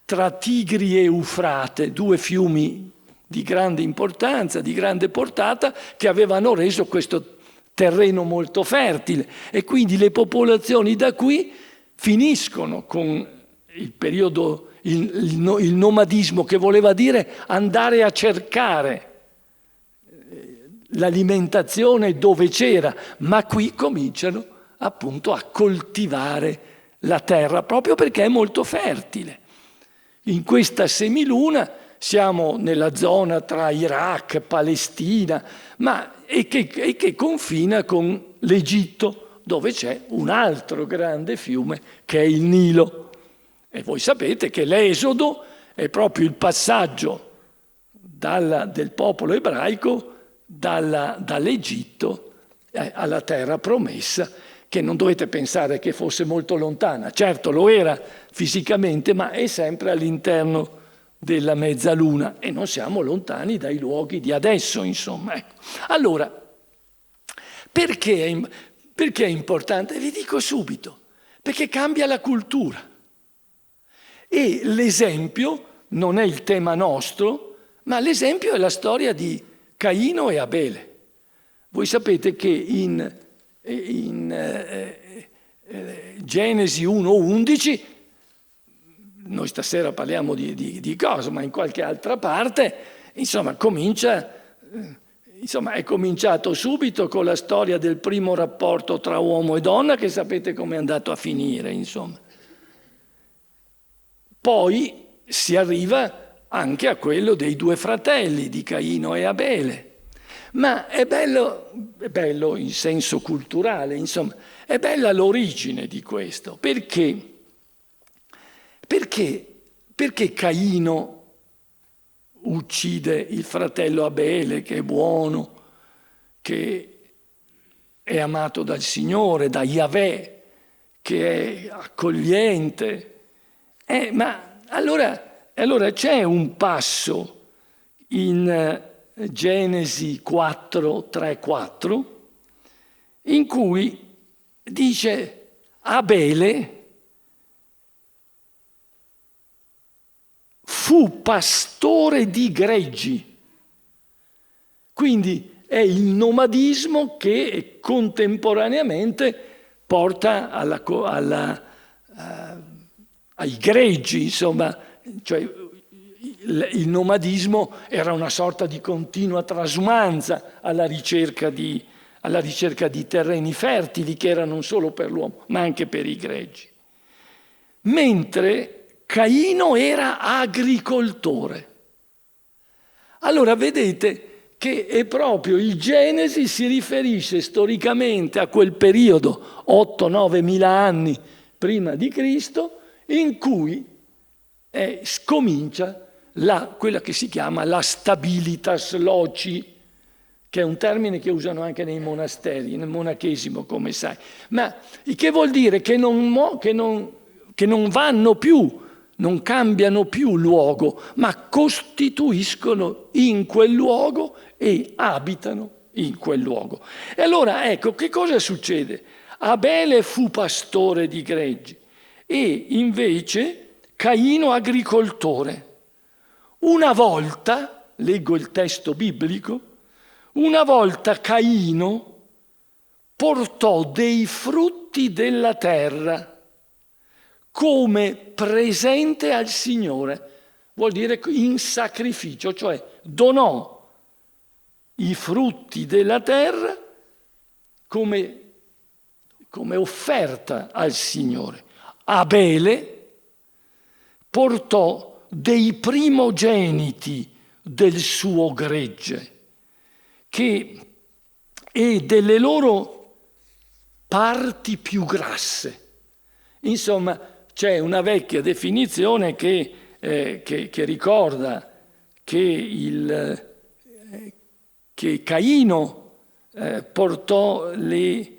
tra Tigri e Eufrate, due fiumi di grande importanza, di grande portata, che avevano reso questo terreno molto fertile. E quindi le popolazioni da qui finiscono con il periodo, il nomadismo, che voleva dire andare a cercare l'alimentazione dove c'era, ma qui cominciano appunto a coltivare la terra, proprio perché è molto fertile. In questa semiluna siamo nella zona tra Iraq, Palestina, e che confina con l'Egitto, dove c'è un altro grande fiume che è il Nilo. E voi sapete che l'Esodo è proprio il passaggio del popolo ebraico dall'Egitto alla terra promessa, che non dovete pensare che fosse molto lontana. Certo, lo era fisicamente, ma è sempre all'interno della mezzaluna e non siamo lontani dai luoghi di adesso, insomma. Ecco. Allora, perché è importante? Vi dico subito, perché cambia la cultura. E l'esempio non è il tema nostro, ma l'esempio è la storia di Caino e Abele. Voi sapete che in Genesi 1:11, noi stasera parliamo di cose, ma in qualche altra parte, insomma, è cominciato subito con la storia del primo rapporto tra uomo e donna, che sapete come è andato a finire, insomma. Poi si arriva anche a quello dei due fratelli, di Caino e Abele. Ma è bello in senso culturale, insomma, è bella l'origine di questo. Perché? Perché Caino uccide il fratello Abele, che è buono, che è amato dal Signore, da Yahweh, che è accogliente. Ma allora c'è un passo in Genesi 4:3-4 in cui dice Abele fu pastore di greggi. Quindi è il nomadismo che contemporaneamente porta ai greggi, insomma, cioè il nomadismo era una sorta di continua trasumanza alla ricerca di terreni fertili che erano non solo per l'uomo, ma anche per i greggi. Mentre Caino era agricoltore. Allora vedete che è proprio il Genesi si riferisce storicamente a quel periodo, 8-9 mila anni prima di Cristo, in cui scomincia quella che si chiama la stabilitas loci, che è un termine che usano anche nei monasteri, nel monachesimo, come sai. Ma che vuol dire che non vanno più, non cambiano più luogo, ma costituiscono in quel luogo e abitano in quel luogo. E allora ecco, che cosa succede? Abele fu pastore di greggi e invece Caino agricoltore. Una volta, leggo il testo biblico, una volta Caino portò dei frutti della terra come presente al Signore, vuol dire in sacrificio, cioè donò i frutti della terra come offerta al Signore. Abele portò dei primogeniti del suo gregge e delle loro parti più grasse. Insomma, c'è una vecchia definizione che ricorda che Caino portò le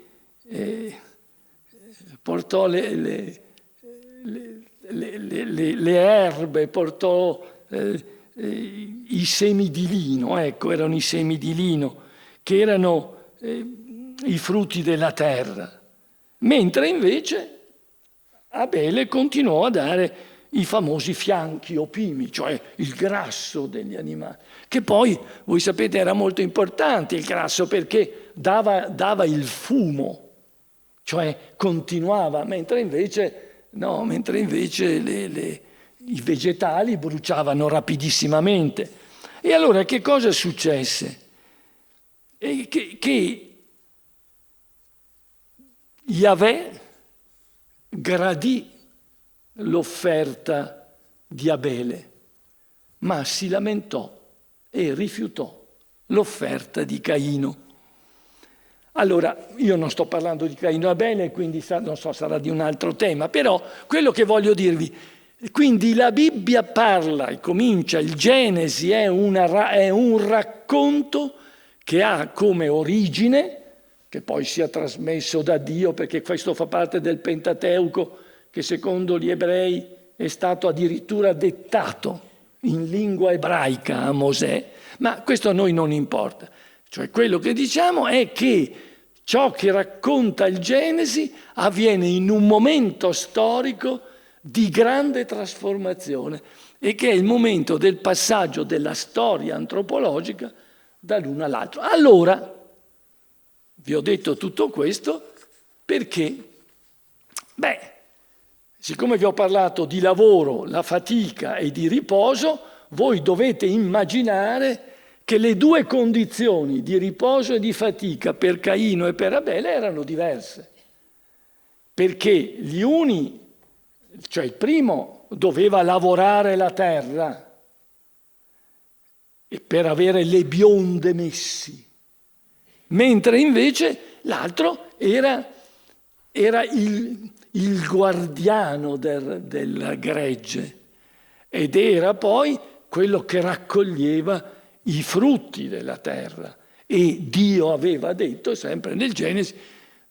erbe, portò i semi di lino, ecco, erano i semi di lino, che erano i frutti della terra, mentre invece Abele continuò a dare i famosi fianchi opimi, cioè il grasso degli animali, che poi, voi sapete, era molto importante il grasso perché dava il fumo, cioè continuava, mentre invece i vegetali bruciavano rapidissimamente. E allora che cosa successe? Che Yahweh gradì l'offerta di Abele, ma si lamentò e rifiutò l'offerta di Caino. Allora, io non sto parlando di Caino e Abele, quindi non so, sarà di un altro tema, però quello che voglio dirvi, quindi la Bibbia parla e comincia, il Genesi è un racconto che ha come origine che poi sia trasmesso da Dio, perché questo fa parte del Pentateuco, che secondo gli ebrei è stato addirittura dettato in lingua ebraica a Mosè, ma questo a noi non importa. Cioè quello che diciamo è che ciò che racconta il Genesi avviene in un momento storico di grande trasformazione e che è il momento del passaggio della storia antropologica dall'uno all'altro. Allora, vi ho detto tutto questo perché, siccome vi ho parlato di lavoro, la fatica e di riposo, voi dovete immaginare che le due condizioni di riposo e di fatica per Caino e per Abele erano diverse. Perché gli uni, cioè il primo, doveva lavorare la terra e per avere le bionde messi, mentre invece l'altro era il guardiano del gregge ed era poi quello che raccoglieva i frutti della terra. E Dio aveva detto, sempre nel Genesi,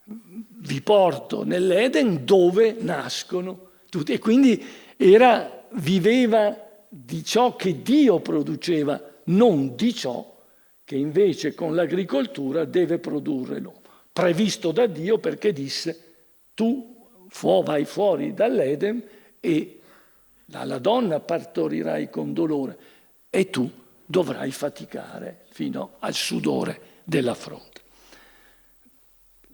vi porto nell'Eden dove nascono tutti. E quindi viveva di ciò che Dio produceva, non di ciò che invece con l'agricoltura deve produrre l'uomo. Previsto da Dio perché disse, tu vai fuori dall'Eden e dalla donna partorirai con dolore e tu dovrai faticare fino al sudore della fronte.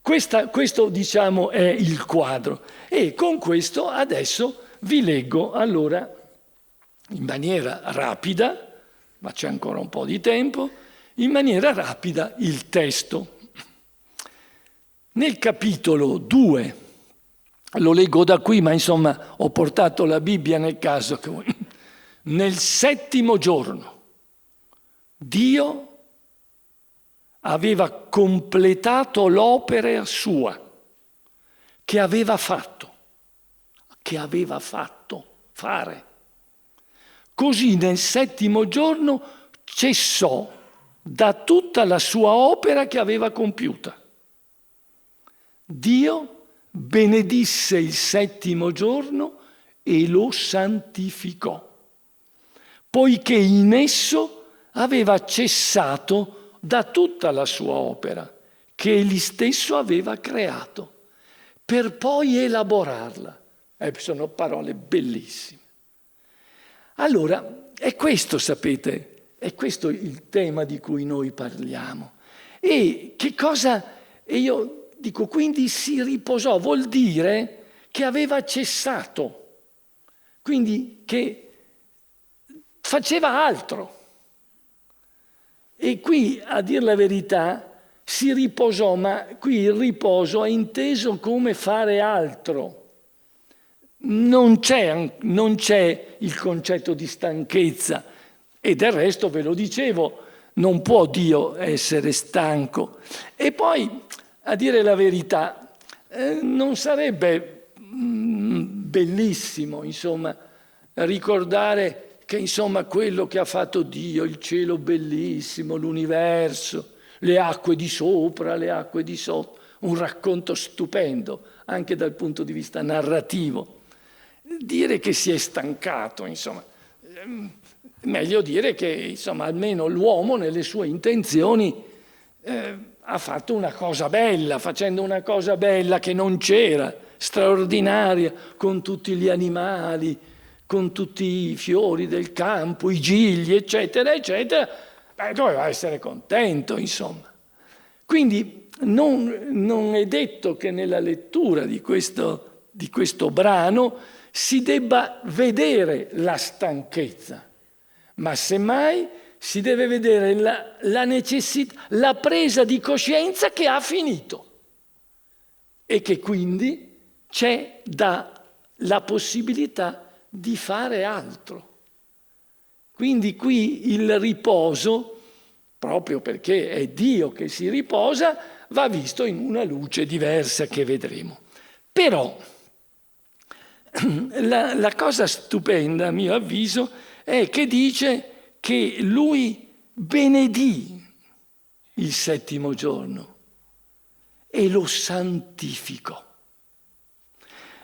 Questo diciamo è il quadro e con questo adesso vi leggo allora in maniera rapida, ma c'è ancora un po' di tempo, in maniera rapida il testo. Nel capitolo 2, lo leggo da qui, ma insomma ho portato la Bibbia nel caso che nel 7° giorno Dio aveva completato l'opera sua che aveva fatto fare. Così nel 7° giorno cessò da tutta la sua opera che aveva compiuta. Dio benedisse il 7° giorno e lo santificò, poiché in esso aveva cessato da tutta la sua opera che egli stesso aveva creato, per poi elaborarla. Sono parole bellissime. Allora, è questo, sapete, è questo il tema di cui noi parliamo. E che cosa? E io dico, quindi si riposò, vuol dire che aveva cessato, quindi che faceva altro. E qui, a dir la verità, si riposò, ma qui il riposo è inteso come fare altro. Non c'è il concetto di stanchezza e del resto, ve lo dicevo, non può Dio essere stanco. E poi, a dire la verità, non sarebbe bellissimo, insomma, ricordare che insomma quello che ha fatto Dio, il cielo bellissimo, l'universo, le acque di sopra, le acque di sotto, un racconto stupendo anche dal punto di vista narrativo. Dire che si è stancato, insomma, meglio dire che insomma almeno l'uomo nelle sue intenzioni ha fatto una cosa bella, facendo una cosa bella che non c'era, straordinaria, con tutti gli animali, con tutti i fiori del campo, i gigli, eccetera, eccetera, doveva essere contento, insomma. Quindi non è detto che nella lettura di questo brano si debba vedere la stanchezza, ma semmai si deve vedere la necessità, la presa di coscienza che ha finito e che quindi c'è la possibilità di fare altro. Quindi qui il riposo, proprio perché è Dio che si riposa, va visto in una luce diversa che vedremo. Però la cosa stupenda, a mio avviso, è che dice che lui benedì il 7° giorno e lo santificò.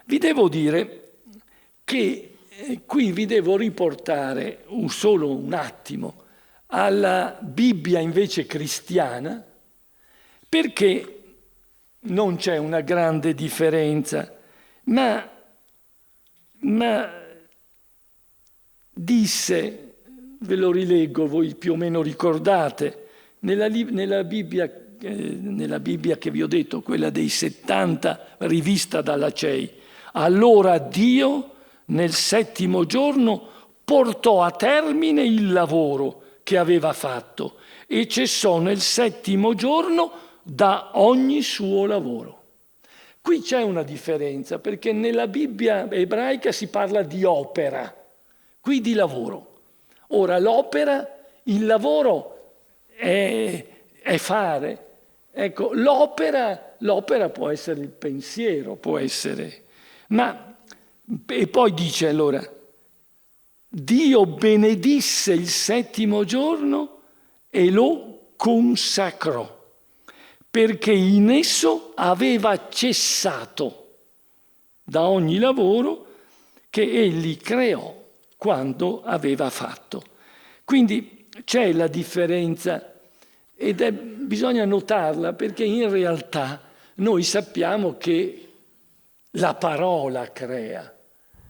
Vi devo dire che qui vi devo riportare solo un attimo alla Bibbia invece cristiana, perché non c'è una grande differenza, ma disse, ve lo rileggo, voi più o meno ricordate, nella Bibbia che vi ho detto, quella dei 70 rivista dalla CEI, allora Dio nel 7° giorno portò a termine il lavoro che aveva fatto e cessò nel 7° giorno da ogni suo lavoro. Qui c'è una differenza, perché nella Bibbia ebraica si parla di opera, qui di lavoro. Ora l'opera, il lavoro è fare. Ecco, l'opera può essere il pensiero, può essere. E poi dice allora, Dio benedisse il 7° giorno e lo consacrò, perché in esso aveva cessato da ogni lavoro che egli creò quando aveva fatto. Quindi c'è la differenza bisogna notarla, perché in realtà noi sappiamo che la parola crea.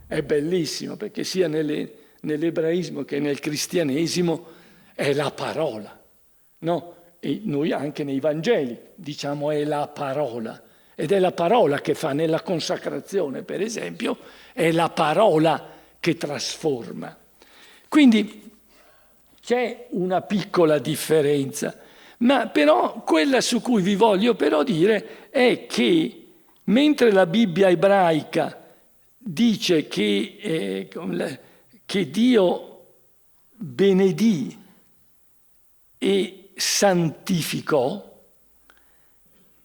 È bellissimo, perché sia nell'ebraismo che nel cristianesimo è la parola, no? E noi anche nei Vangeli diciamo è la parola, ed è la parola che fa nella consacrazione, per esempio, è la parola che trasforma. Quindi c'è una piccola differenza, ma però quella su cui vi voglio però dire è che mentre la Bibbia ebraica dice che Dio benedì e santificò,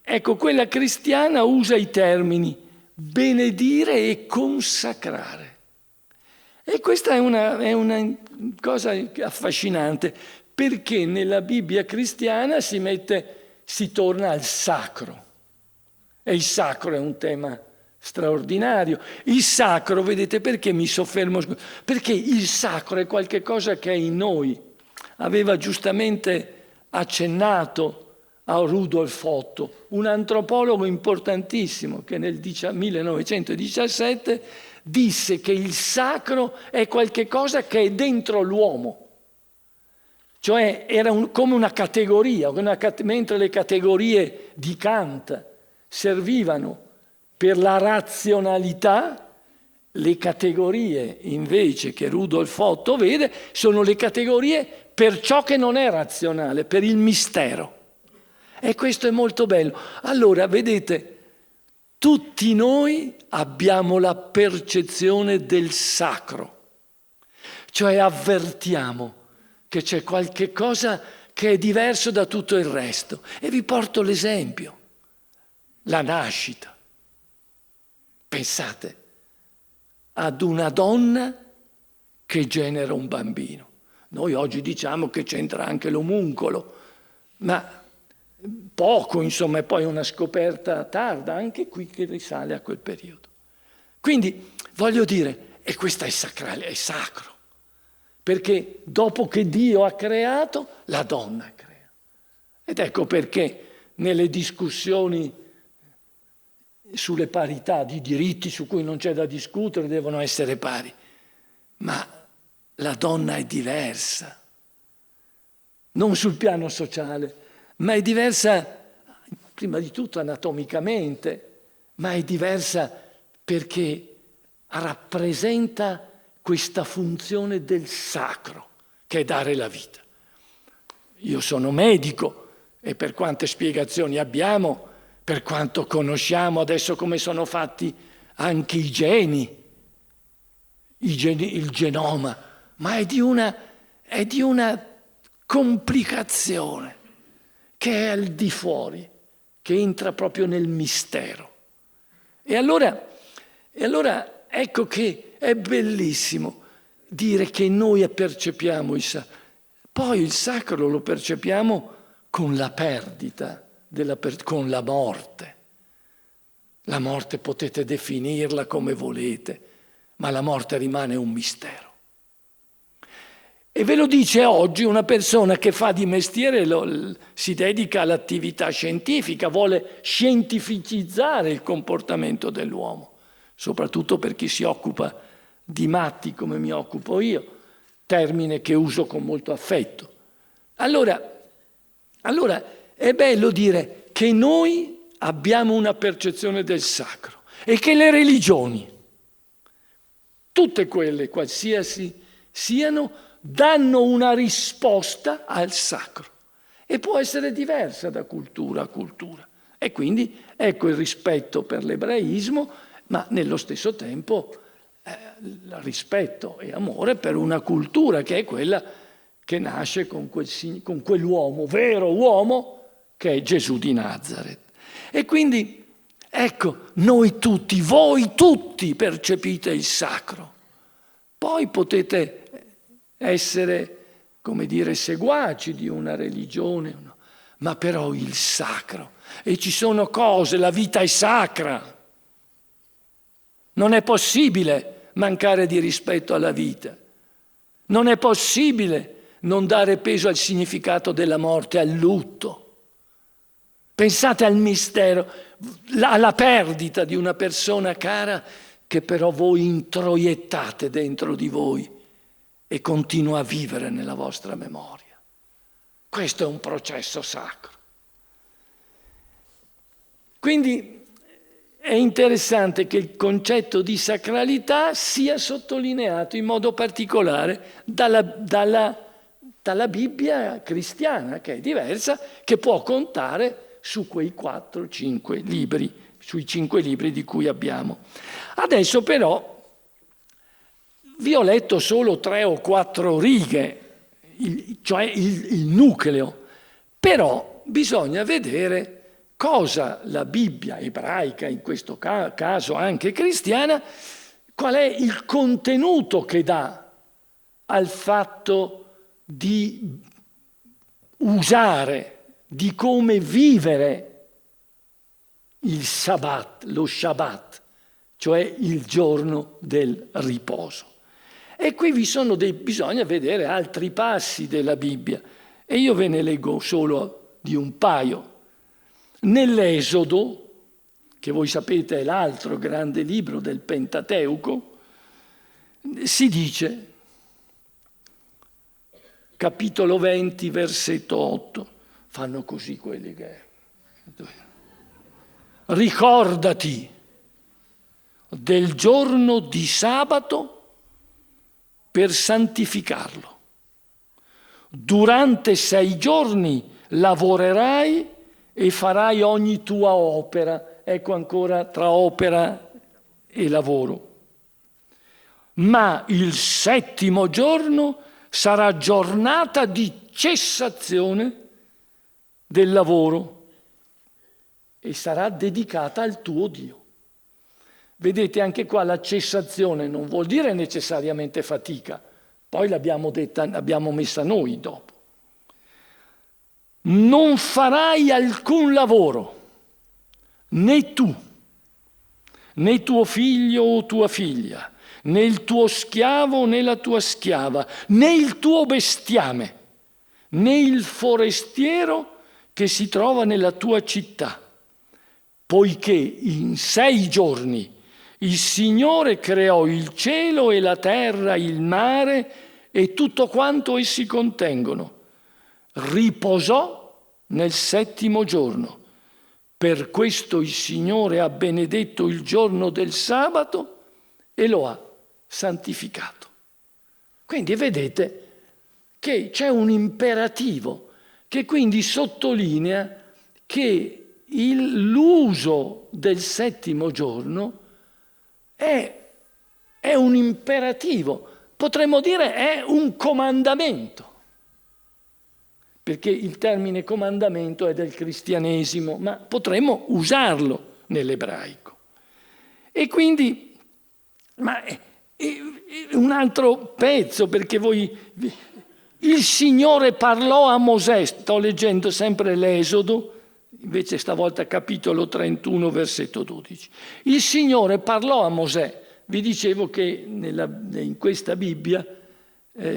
ecco, quella cristiana usa i termini benedire e consacrare. E questa è una cosa affascinante, perché nella Bibbia cristiana si torna al sacro. E il sacro è un tema straordinario. Il sacro, vedete, perché mi soffermo? Perché il sacro è qualche cosa che è in noi. Aveva giustamente accennato a Rudolf Otto, un antropologo importantissimo che nel 1917 disse che il sacro è qualche cosa che è dentro l'uomo. Cioè era come una categoria, mentre le categorie di Kant servivano per la razionalità, le categorie invece che Rudolf Otto vede sono le categorie per ciò che non è razionale, per il mistero. E questo è molto bello. Allora, vedete, tutti noi abbiamo la percezione del sacro, cioè avvertiamo che c'è qualche cosa che è diverso da tutto il resto. E vi porto l'esempio, la nascita. Pensate ad una donna che genera un bambino. Noi oggi diciamo che c'entra anche l'omuncolo, ma poco, insomma, è poi una scoperta tarda, anche qui che risale a quel periodo. Quindi, voglio dire, e questo è sacrale, è sacro, perché dopo che Dio ha creato, la donna crea. Ed ecco perché nelle discussioni sulle parità di diritti su cui non c'è da discutere, devono essere pari, ma la donna è diversa, non sul piano sociale, ma è diversa prima di tutto anatomicamente, ma è diversa perché rappresenta questa funzione del sacro, che è dare la vita. Io sono medico e per quante spiegazioni abbiamo, per quanto conosciamo adesso come sono fatti anche i geni, il genoma, ma è di una complicazione che è al di fuori, che entra proprio nel mistero. E allora ecco che è bellissimo dire che noi percepiamo il sacro. Poi il sacro lo percepiamo con la perdita con la morte. La morte potete definirla come volete, ma la morte rimane un mistero. E ve lo dice oggi una persona che fa di mestiere, si dedica all'attività scientifica, vuole scientificizzare il comportamento dell'uomo, soprattutto per chi si occupa di matti come mi occupo io, termine che uso con molto affetto. Allora è bello dire che noi abbiamo una percezione del sacro e che le religioni, tutte quelle qualsiasi siano, danno una risposta al sacro e può essere diversa da cultura a cultura. E quindi ecco il rispetto per l'ebraismo, ma nello stesso tempo rispetto e amore per una cultura che è quella che nasce con quell'uomo, vero uomo, che è Gesù di Nazaret. E quindi, ecco, noi tutti, voi tutti percepite il sacro. Poi potete essere, come dire, seguaci di una religione, no? Ma però il sacro. E ci sono cose, la vita è sacra. Non è possibile mancare di rispetto alla vita. Non è possibile non dare peso al significato della morte, al lutto. Pensate al mistero, alla perdita di una persona cara che però voi introiettate dentro di voi e continua a vivere nella vostra memoria. Questo è un processo sacro. Quindi è interessante che il concetto di sacralità sia sottolineato in modo particolare dalla Bibbia cristiana, che è diversa, che può contare su quei 4-5 libri, sui 5 libri di cui abbiamo. Adesso però vi ho letto solo 3 o 4 righe, cioè il nucleo, però bisogna vedere cosa la Bibbia ebraica, in questo caso anche cristiana, qual è il contenuto che dà al fatto di usare, di come vivere il Sabbat, lo Shabbat, cioè il giorno del riposo. E qui bisogna vedere altri passi della Bibbia, e io ve ne leggo solo di un paio. Nell'Esodo, che voi sapete è l'altro grande libro del Pentateuco, si dice, capitolo 20, versetto 8, fanno così quelli che... Ricordati del giorno di sabato per santificarlo. Durante 6 giorni lavorerai e farai ogni tua opera. Ecco ancora tra opera e lavoro. Ma il 7° giorno sarà giornata di cessazione del lavoro e sarà dedicata al tuo Dio. Vedete, anche qua la cessazione non vuol dire necessariamente fatica, poi l'abbiamo messa noi dopo. Non farai alcun lavoro, né tu, né tuo figlio o tua figlia, né il tuo schiavo né la tua schiava, né il tuo bestiame, né il forestiero che si trova nella tua città, poiché in 6 giorni il Signore creò il cielo e la terra, il mare e tutto quanto essi contengono. Riposò nel 7° giorno. Per questo il Signore ha benedetto il giorno del sabato e lo ha santificato. Quindi vedete che c'è un imperativo che quindi sottolinea che l'uso del 7° giorno è un imperativo, potremmo dire è un comandamento, perché il termine comandamento è del cristianesimo, ma potremmo usarlo nell'ebraico. E quindi, ma è un altro pezzo, perché il Signore parlò a Mosè, sto leggendo sempre l'Esodo, invece stavolta capitolo 31, versetto 12. Il Signore parlò a Mosè. Vi dicevo che in questa Bibbia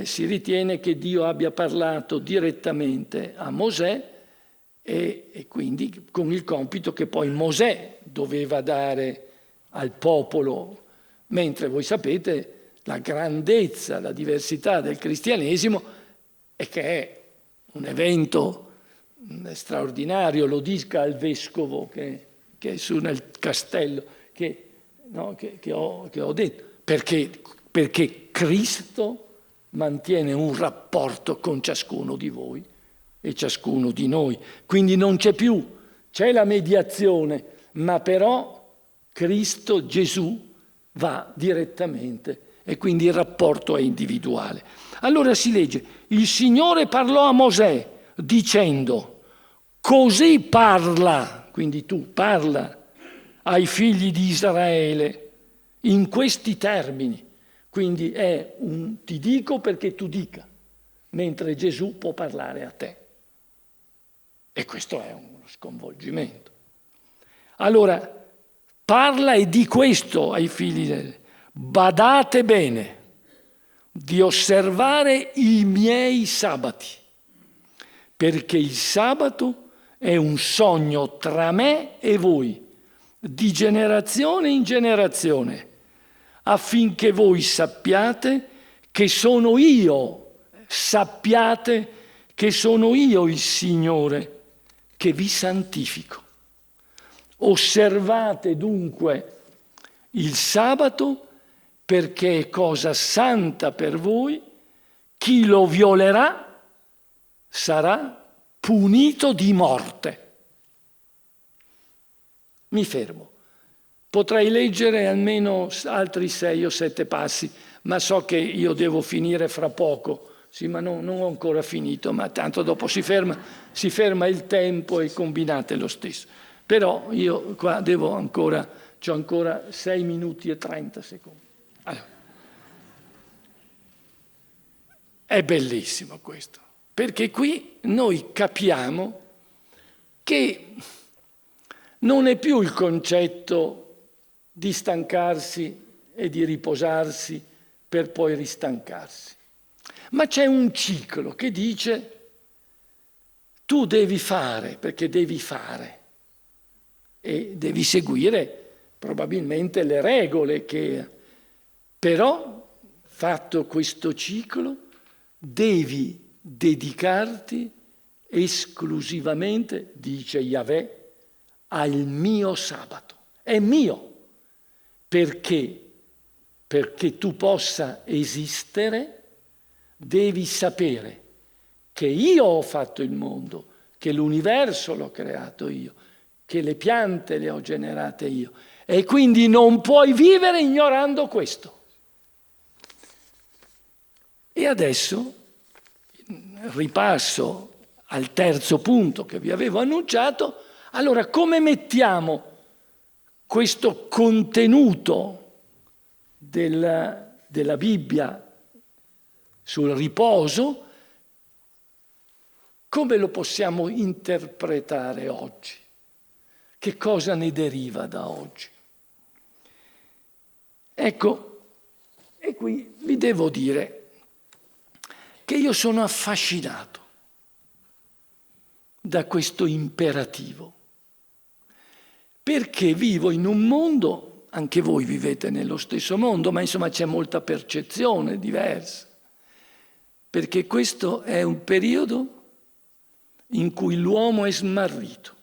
si ritiene che Dio abbia parlato direttamente a Mosè e quindi con il compito che poi Mosè doveva dare al popolo, mentre voi sapete la grandezza, la diversità del cristianesimo è che è un evento straordinario, lo dica al vescovo che è su nel castello che ho detto, perché Cristo mantiene un rapporto con ciascuno di voi e ciascuno di noi. Quindi non c'è la mediazione, ma però Cristo Gesù va direttamente e quindi il rapporto è individuale. Allora si legge: il Signore parlò a Mosè dicendo: così parla, quindi tu parla ai figli di Israele in questi termini. Quindi ti dico perché tu dica, mentre Gesù può parlare a te. E questo è uno sconvolgimento. Allora, parla e di questo ai figli di Israele: badate bene di osservare i miei sabati, perché il sabato è un sogno tra me e voi, di generazione in generazione, affinché voi sappiate che sono io il Signore che vi santifico. Osservate dunque il sabato, perché è cosa santa per voi. Chi lo violerà sarà punito di morte. Mi fermo. Potrei leggere almeno altri 6 o 7 passi, ma so che io devo finire fra poco. Sì, ma non ho ancora finito, ma tanto dopo si ferma il tempo e combinate lo stesso. Però io qua c'ho ancora 6 minuti e 30 secondi. Allora, è bellissimo questo, perché qui noi capiamo che non è più il concetto di stancarsi e di riposarsi per poi ristancarsi, ma c'è un ciclo che dice: tu devi fare perché devi fare e devi seguire probabilmente le regole però, fatto questo ciclo, devi dedicarti esclusivamente, dice Yahweh, al mio sabato. È mio, perché tu possa esistere devi sapere che io ho fatto il mondo, che l'universo l'ho creato io, che le piante le ho generate io, e quindi non puoi vivere ignorando questo. E adesso ripasso al terzo punto che vi avevo annunciato. Allora, come mettiamo questo contenuto della Bibbia sul riposo, come lo possiamo interpretare oggi? Che cosa ne deriva da oggi? Ecco, e qui vi devo dire che io sono affascinato da questo imperativo, perché vivo in un mondo, anche voi vivete nello stesso mondo, ma insomma c'è molta percezione diversa, perché questo è un periodo in cui l'uomo è smarrito,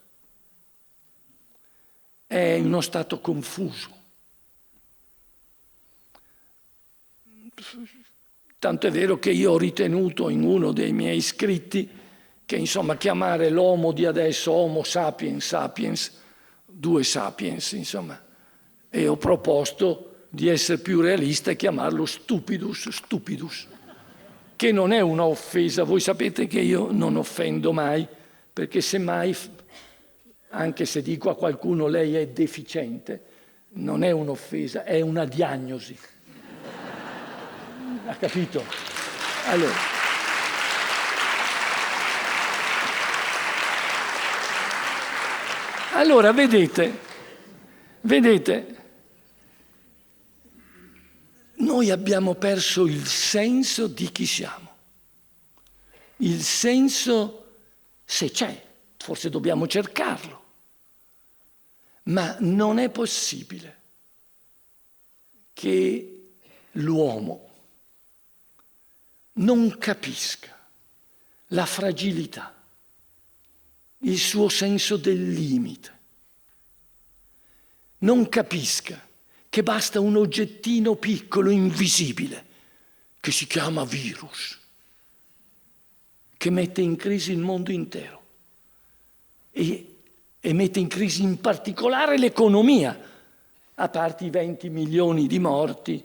è in uno stato confuso. Tanto è vero che io ho ritenuto in uno dei miei scritti che insomma chiamare l'uomo di adesso Homo sapiens sapiens, 2 sapiens, insomma, e ho proposto di essere più realista e chiamarlo stupidus stupidus, che non è una offesa. Voi sapete che io non offendo mai, perché semmai, anche se dico a qualcuno lei è deficiente, non è un'offesa, è una diagnosi. Ha capito? Allora, Allora, vedete, noi abbiamo perso il senso di chi siamo. Il senso, se c'è, forse dobbiamo cercarlo, ma non è possibile che l'uomo non capisca la fragilità, il suo senso del limite, non capisca che basta un oggettino piccolo, invisibile, che si chiama virus, che mette in crisi il mondo intero e mette in crisi in particolare l'economia, a parte i 20 milioni di morti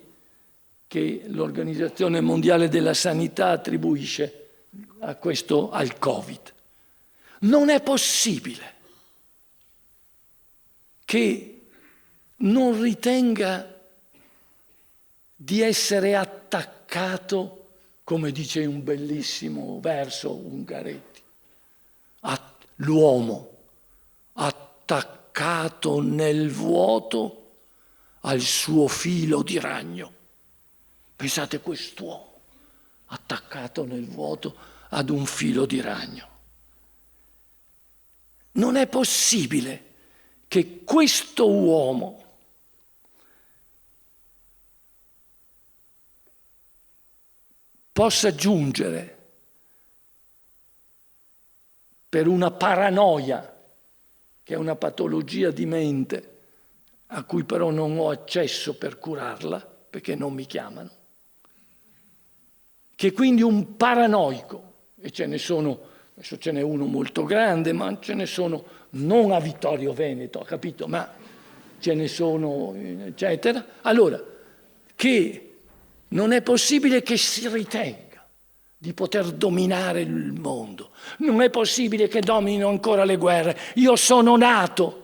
che l'Organizzazione Mondiale della Sanità attribuisce al Covid. Non è possibile che non ritenga di essere attaccato, come dice un bellissimo verso Ungaretti, l'uomo attaccato nel vuoto al suo filo di ragno. Pensate, quest'uomo attaccato nel vuoto ad un filo di ragno. Non è possibile che questo uomo possa giungere per una paranoia, che è una patologia di mente a cui però non ho accesso per curarla, perché non mi chiamano, che quindi un paranoico, e ce ne sono, adesso ce n'è uno molto grande, ma ce ne sono non a Vittorio Veneto, ha capito? Ma ce ne sono, eccetera. Allora, che non è possibile che si ritenga di poter dominare il mondo. Non è possibile che dominino ancora le guerre. Io sono nato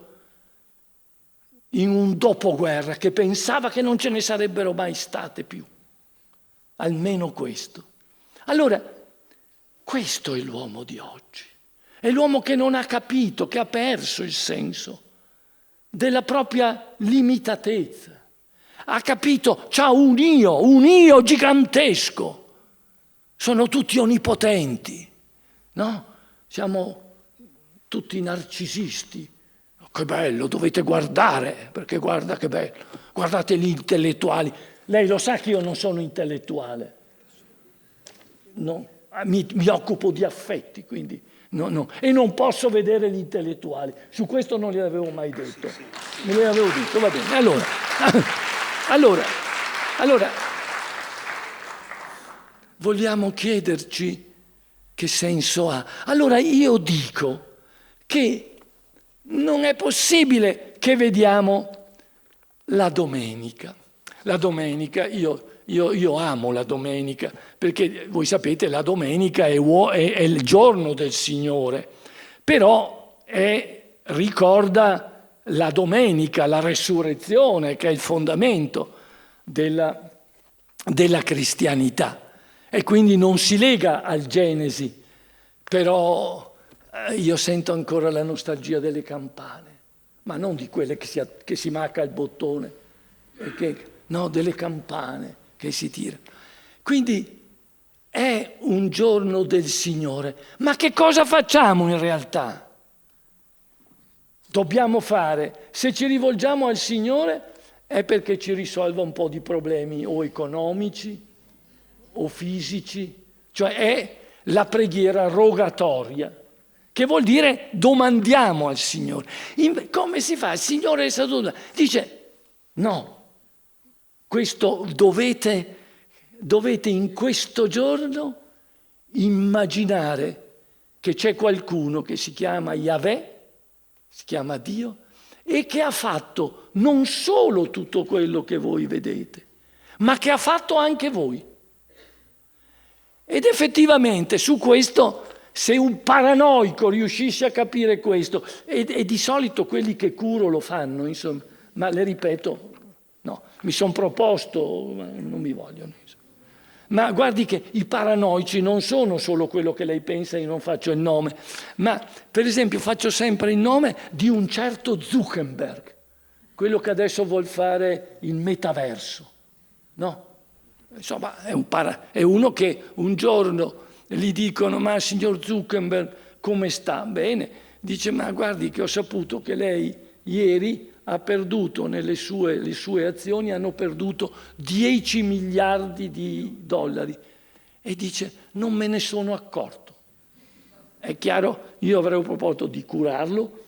in un dopoguerra che pensava che non ce ne sarebbero mai state più. Almeno questo. Allora, questo è l'uomo di oggi. È l'uomo che non ha capito, che ha perso il senso della propria limitatezza. Ha capito, c'ha un io gigantesco. Sono tutti onnipotenti, no? Siamo tutti narcisisti. Che bello, dovete guardare, perché guarda che bello. Guardate gli intellettuali. Lei lo sa che io non sono intellettuale. No, mi occupo di affetti, quindi no. E non posso vedere gli intellettuali. Su questo non gliel'avevo mai detto. Me l'avevo detto, va bene. Allora, vogliamo chiederci che senso ha. Allora io dico che non è possibile che vediamo la domenica. La domenica, io amo la domenica, perché voi sapete la domenica è il giorno del Signore, però ricorda la domenica, la resurrezione, che è il fondamento della cristianità. E quindi non si lega al Genesi, però io sento ancora la nostalgia delle campane, ma non di quelle che si macca il bottone, no, delle campane che si tirano. Quindi è un giorno del Signore, ma che cosa facciamo in realtà? Dobbiamo fare, se ci rivolgiamo al Signore è perché ci risolva un po' di problemi o economici o fisici, cioè è la preghiera rogatoria, che vuol dire domandiamo al Signore. Come si fa? Il Signore è stato... Dice, no, questo dovete in questo giorno immaginare che c'è qualcuno che si chiama Yahweh, si chiama Dio, e che ha fatto non solo tutto quello che voi vedete, ma che ha fatto anche voi. Ed effettivamente su questo, se un paranoico riuscisse a capire questo, e di solito quelli che curo lo fanno, insomma, ma le ripeto, no, mi sono proposto, ma non mi vogliono. Insomma. Ma guardi che i paranoici non sono solo quello che lei pensa, io non faccio il nome, ma per esempio faccio sempre il nome di un certo Zuckerberg, quello che adesso vuol fare il metaverso, no? Insomma, è uno che un giorno gli dicono: ma signor Zuckerberg, come sta? Bene. Dice: ma guardi che ho saputo che lei ieri ha perduto, le sue azioni hanno perduto 10 miliardi di dollari. E dice: non me ne sono accorto. È chiaro, io avrei proposto di curarlo,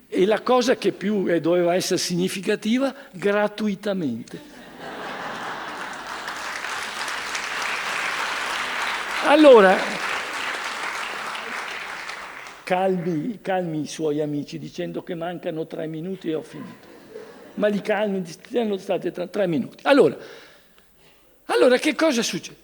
e la cosa che più doveva essere significativa, gratuitamente. Allora, calmi i suoi amici dicendo che mancano 3 minuti e ho finito. Ma li calmi, sono stati 3 minuti. Allora, che cosa succede?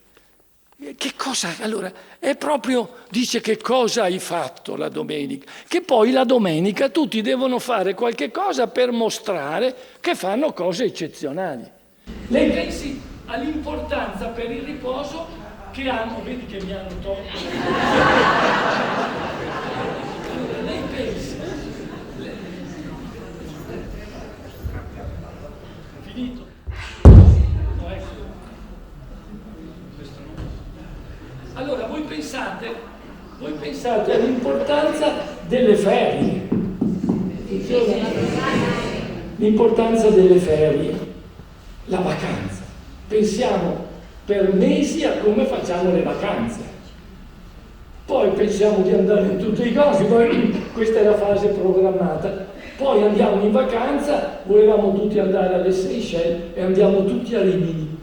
Allora, è proprio, dice: che cosa hai fatto la domenica? Che poi la domenica tutti devono fare qualche cosa per mostrare che fanno cose eccezionali. Lei pensi all'importanza per il riposo che hanno, vedi che mi hanno tolto. Allora, lei pensa. Finito? No, ecco. Questo no. Allora, voi pensate all'importanza delle ferie. L'importanza delle ferie, la vacanza. Pensiamo per mesi a come facciamo le vacanze. Poi pensiamo di andare in tutti i cosi, questa è la fase programmata. Poi andiamo in vacanza, volevamo tutti andare alle Seychelles e andiamo tutti a Rimini,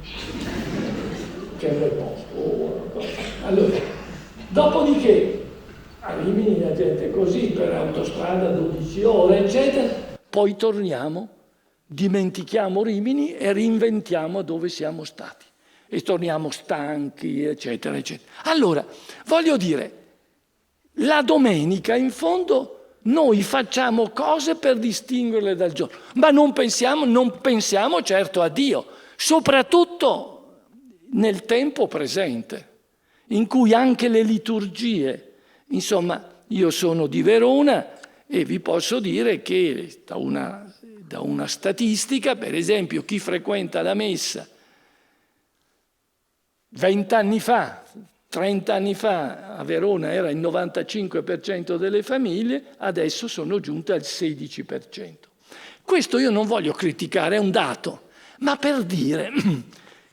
che è un bel posto. Allora, dopodiché a Rimini la gente così, per autostrada 12 ore, eccetera, poi torniamo, dimentichiamo Rimini e reinventiamo dove siamo stati. E torniamo stanchi, eccetera, eccetera. Allora, voglio dire, la domenica, in fondo, noi facciamo cose per distinguerle dal giorno, ma non pensiamo certo a Dio, soprattutto nel tempo presente, in cui anche le liturgie, insomma, io sono di Verona e vi posso dire che da una statistica, per esempio, chi frequenta la messa 20 anni fa, 30 anni fa a Verona era il 95% delle famiglie, adesso sono giunte al 16%. Questo io non voglio criticare, è un dato, ma per dire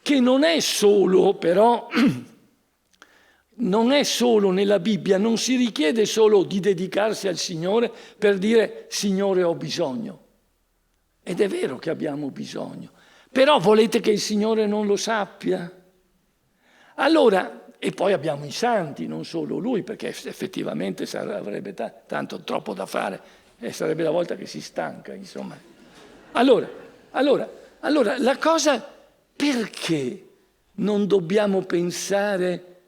che non è solo, però, non è solo nella Bibbia, non si richiede solo di dedicarsi al Signore per dire: Signore, ho bisogno. Ed è vero che abbiamo bisogno, però volete che il Signore non lo sappia? Allora, e poi abbiamo i santi, non solo lui, perché effettivamente avrebbe tanto troppo da fare e sarebbe la volta che si stanca, insomma. Allora, la cosa, perché non dobbiamo pensare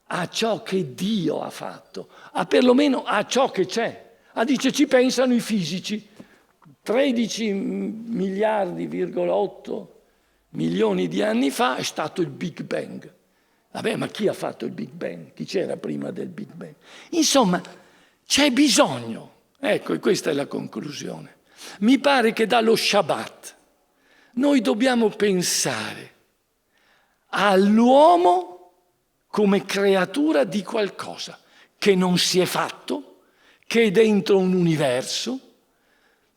a ciò che Dio ha fatto, a perlomeno a ciò che c'è? Dice, ci pensano i fisici, 13 miliardi,8 milioni di anni fa è stato il Big Bang. Vabbè, ma chi ha fatto il Big Bang? Chi c'era prima del Big Bang? Insomma, c'è bisogno. Ecco, e questa è la conclusione. Mi pare che dallo Shabbat noi dobbiamo pensare all'uomo come creatura di qualcosa che non si è fatto, che è dentro un universo.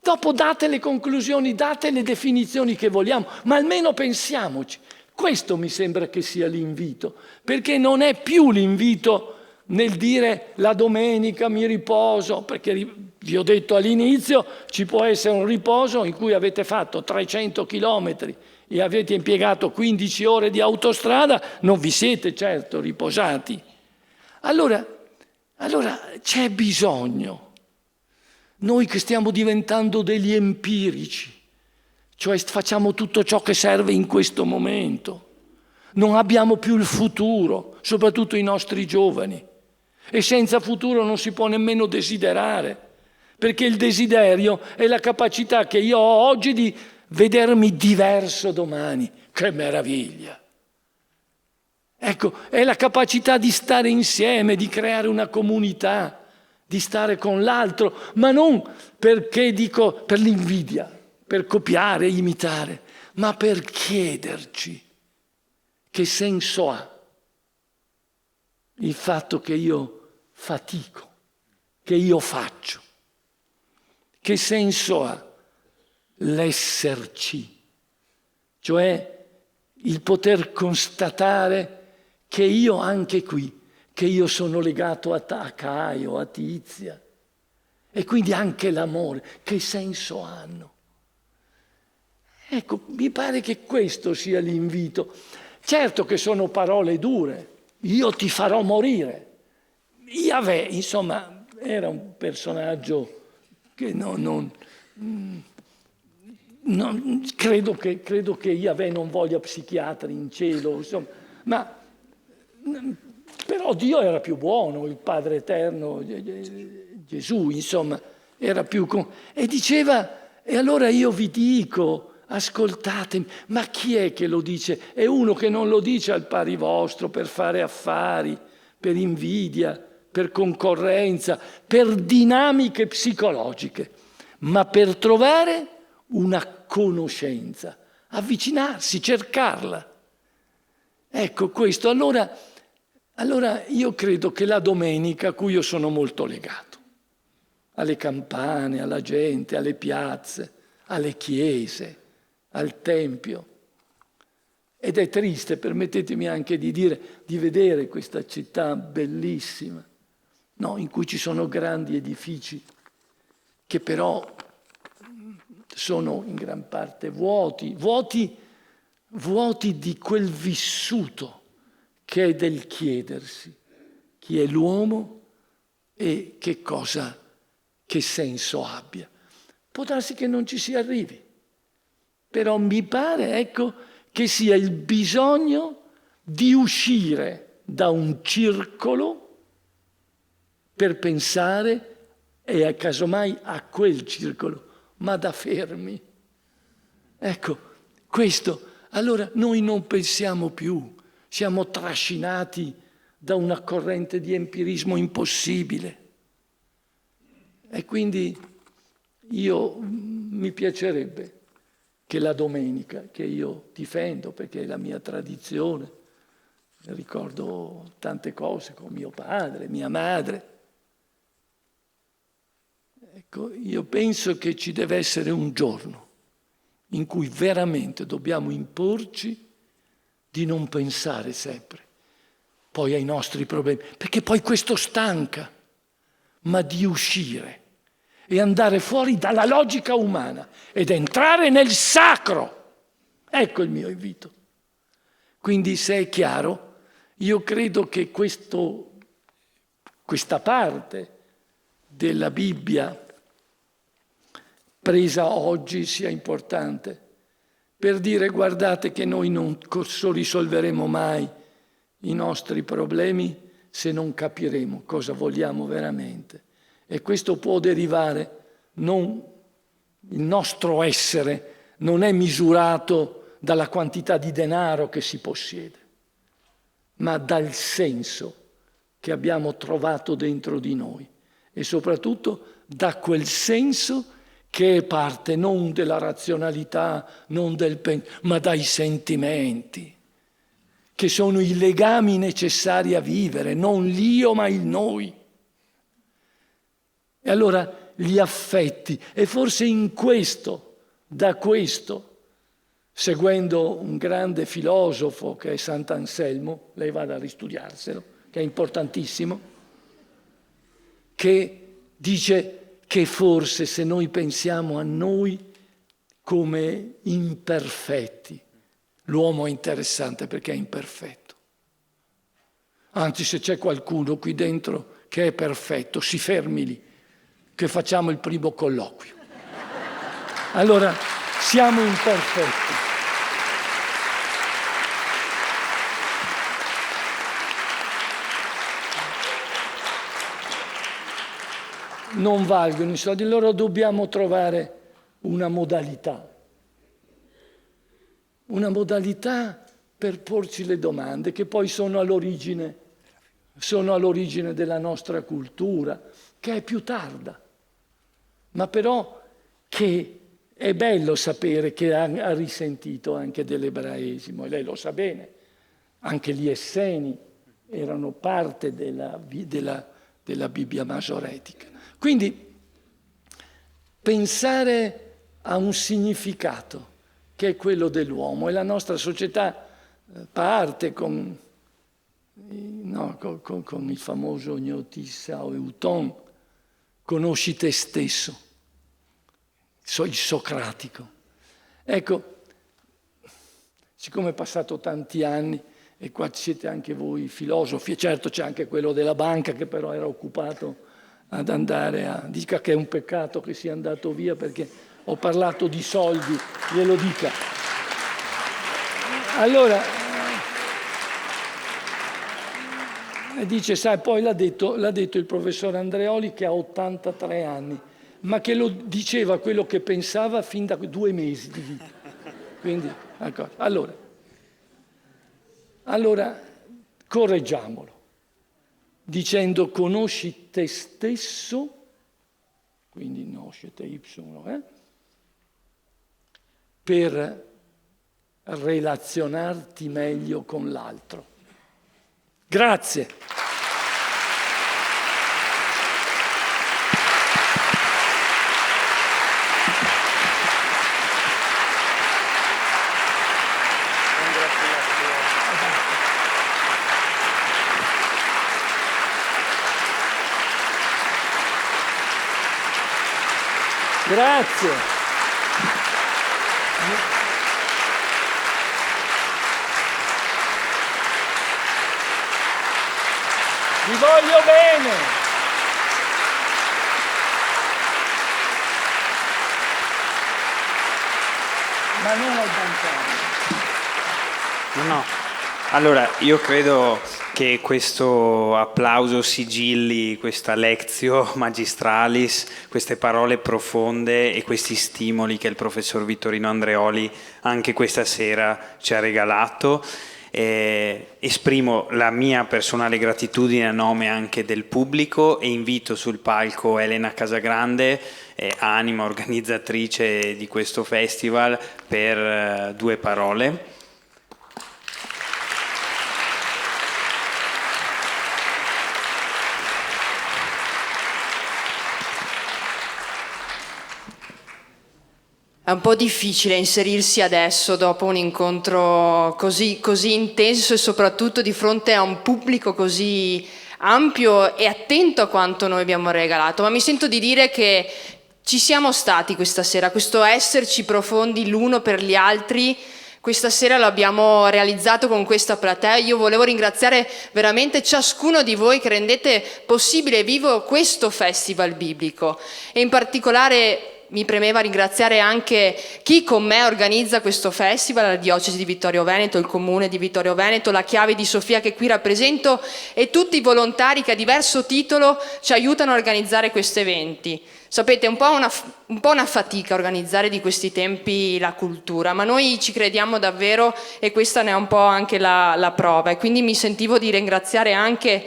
Dopo date le conclusioni, date le definizioni che vogliamo, ma almeno pensiamoci. Questo mi sembra che sia l'invito, perché non è più l'invito nel dire la domenica mi riposo, perché vi ho detto all'inizio ci può essere un riposo in cui avete fatto 300 chilometri e avete impiegato 15 ore di autostrada, non vi siete certo riposati. Allora c'è bisogno, noi che stiamo diventando degli empirici, cioè facciamo tutto ciò che serve in questo momento. Non abbiamo più il futuro, soprattutto i nostri giovani. E senza futuro non si può nemmeno desiderare, perché il desiderio è la capacità che io ho oggi di vedermi diverso domani. Che meraviglia! Ecco, è la capacità di stare insieme, di creare una comunità, di stare con l'altro, ma non perché dico per l'invidia, per copiare, imitare, ma per chiederci che senso ha il fatto che io fatico, che io faccio. Che senso ha l'esserci, cioè il poter constatare che io anche qui, che io sono legato a Caio, a Tizia, e quindi anche l'amore, che senso hanno? Ecco, mi pare che questo sia l'invito. Certo che sono parole dure, io ti farò morire. Yahweh, insomma, era un personaggio che credo che Yahweh non voglia psichiatri in cielo, insomma, ma però Dio era più buono, il Padre Eterno, Gesù, insomma, era più... E diceva, e allora io vi dico, ascoltatemi, ma chi è che lo dice? È uno che non lo dice al pari vostro per fare affari, per invidia, per concorrenza, per dinamiche psicologiche, ma per trovare una conoscenza, avvicinarsi, cercarla. Ecco questo. Allora io credo che la domenica, a cui io sono molto legato, alle campane, alla gente, alle piazze, alle chiese, al Tempio, ed è triste, permettetemi anche di dire, di vedere questa città bellissima, no, in cui ci sono grandi edifici che però sono in gran parte vuoti di quel vissuto che è del chiedersi chi è l'uomo e che senso abbia. Può darsi che non ci si arrivi, però mi pare, ecco, che sia il bisogno di uscire da un circolo per pensare e casomai a quel circolo, ma da fermi. Ecco, questo. Allora noi non pensiamo più, siamo trascinati da una corrente di empirismo impossibile. E quindi mi piacerebbe che la domenica, che io difendo perché è la mia tradizione, ricordo tante cose con mio padre, mia madre. Ecco, io penso che ci deve essere un giorno in cui veramente dobbiamo imporci di non pensare sempre poi ai nostri problemi, perché poi questo stanca, ma di uscire e andare fuori dalla logica umana ed entrare nel sacro. Ecco il mio invito. Quindi, se è chiaro, io credo che questa parte della Bibbia presa oggi sia importante per dire: guardate che noi non risolveremo mai i nostri problemi se non capiremo cosa vogliamo veramente. E questo può derivare, il nostro essere non è misurato dalla quantità di denaro che si possiede, ma dal senso che abbiamo trovato dentro di noi e soprattutto da quel senso che è parte non della razionalità, non del ma dai sentimenti, che sono i legami necessari a vivere, non l'io ma il noi. E allora gli affetti, e forse da questo, seguendo un grande filosofo che è Sant'Anselmo, lei vada a ristudiarselo, che è importantissimo, che dice che forse se noi pensiamo a noi come imperfetti, l'uomo è interessante perché è imperfetto. Anzi, se c'è qualcuno qui dentro che è perfetto, si fermi lì, che facciamo il primo colloquio. Allora, siamo imperfetti. Non valgono i soldi, allora dobbiamo trovare una modalità per porci le domande che poi sono all'origine della nostra cultura, che è più tarda, ma però che è bello sapere che ha risentito anche dell'ebraesimo, e lei lo sa bene, anche gli Esseni erano parte della Bibbia masoretica. Quindi pensare a un significato che è quello dell'uomo, e la nostra società parte con il famoso Gnotissa Euton, conosci te stesso, il socratico. Ecco, siccome è passato tanti anni, e qua siete anche voi filosofi, e certo c'è anche quello della banca che però era occupato ad andare dica che è un peccato che sia andato via perché ho parlato di soldi, glielo dica. Allora, dice, sai, poi l'ha detto il professor Andreoli che ha 83 anni, ma che lo diceva quello che pensava fin da 2 mesi di vita. Quindi, ecco, allora correggiamolo, dicendo conosci te stesso, quindi noscete ipsum, per relazionarti meglio con l'altro. Grazie. Grazie. Vi voglio bene. Ma non al bancario. No. Allora, io credo che questo applauso sigilli, questa lectio magistralis, queste parole profonde e questi stimoli che il professor Vittorino Andreoli anche questa sera ci ha regalato. Esprimo la mia personale gratitudine a nome anche del pubblico e invito sul palco Elena Casagrande, anima organizzatrice di questo festival, per 2 parole. È un po' difficile inserirsi adesso dopo un incontro così intenso e soprattutto di fronte a un pubblico così ampio e attento a quanto noi abbiamo regalato, ma mi sento di dire che ci siamo stati questa sera, questo esserci profondi l'uno per gli altri. Questa sera lo abbiamo realizzato con questa platea. Io volevo ringraziare veramente ciascuno di voi che rendete possibile e vivo questo festival biblico, e in particolare mi premeva ringraziare anche chi con me organizza questo festival, la Diocesi di Vittorio Veneto, il Comune di Vittorio Veneto, la Chiave di Sofia che qui rappresento, e tutti i volontari che a diverso titolo ci aiutano a organizzare questi eventi. Sapete, è un po' una fatica organizzare di questi tempi la cultura, ma noi ci crediamo davvero e questa ne è un po' anche la prova, e quindi mi sentivo di ringraziare anche,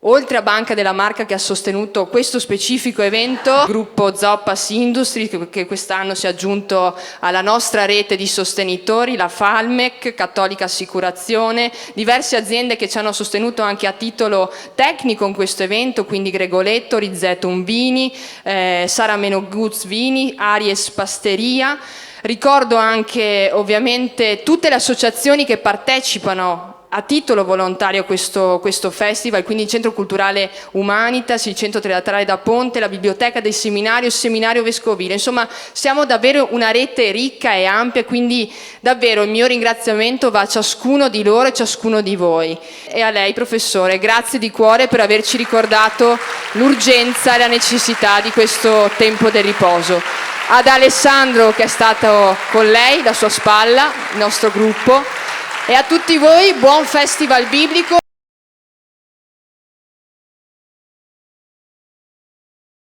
oltre a Banca della Marca che ha sostenuto questo specifico evento, il gruppo Zoppas Industry che quest'anno si è aggiunto alla nostra rete di sostenitori, la Falmec, Cattolica Assicurazione, diverse aziende che ci hanno sostenuto anche a titolo tecnico in questo evento, quindi Gregoletto, Rizzetum Vini, Sarameno Guz Vini, Aries Pasteria. Ricordo anche ovviamente tutte le associazioni che partecipano a titolo volontario a questo festival, quindi il Centro Culturale Humanitas, il Centro Teatrale da Ponte, la Biblioteca del Seminario, il Seminario Vescovile. Insomma, siamo davvero una rete ricca e ampia, quindi davvero il mio ringraziamento va a ciascuno di loro e ciascuno di voi. E a lei, professore, grazie di cuore per averci ricordato l'urgenza e la necessità di questo tempo del riposo. Ad Alessandro, che è stato con lei, la sua spalla, il nostro gruppo, e a tutti voi buon festival biblico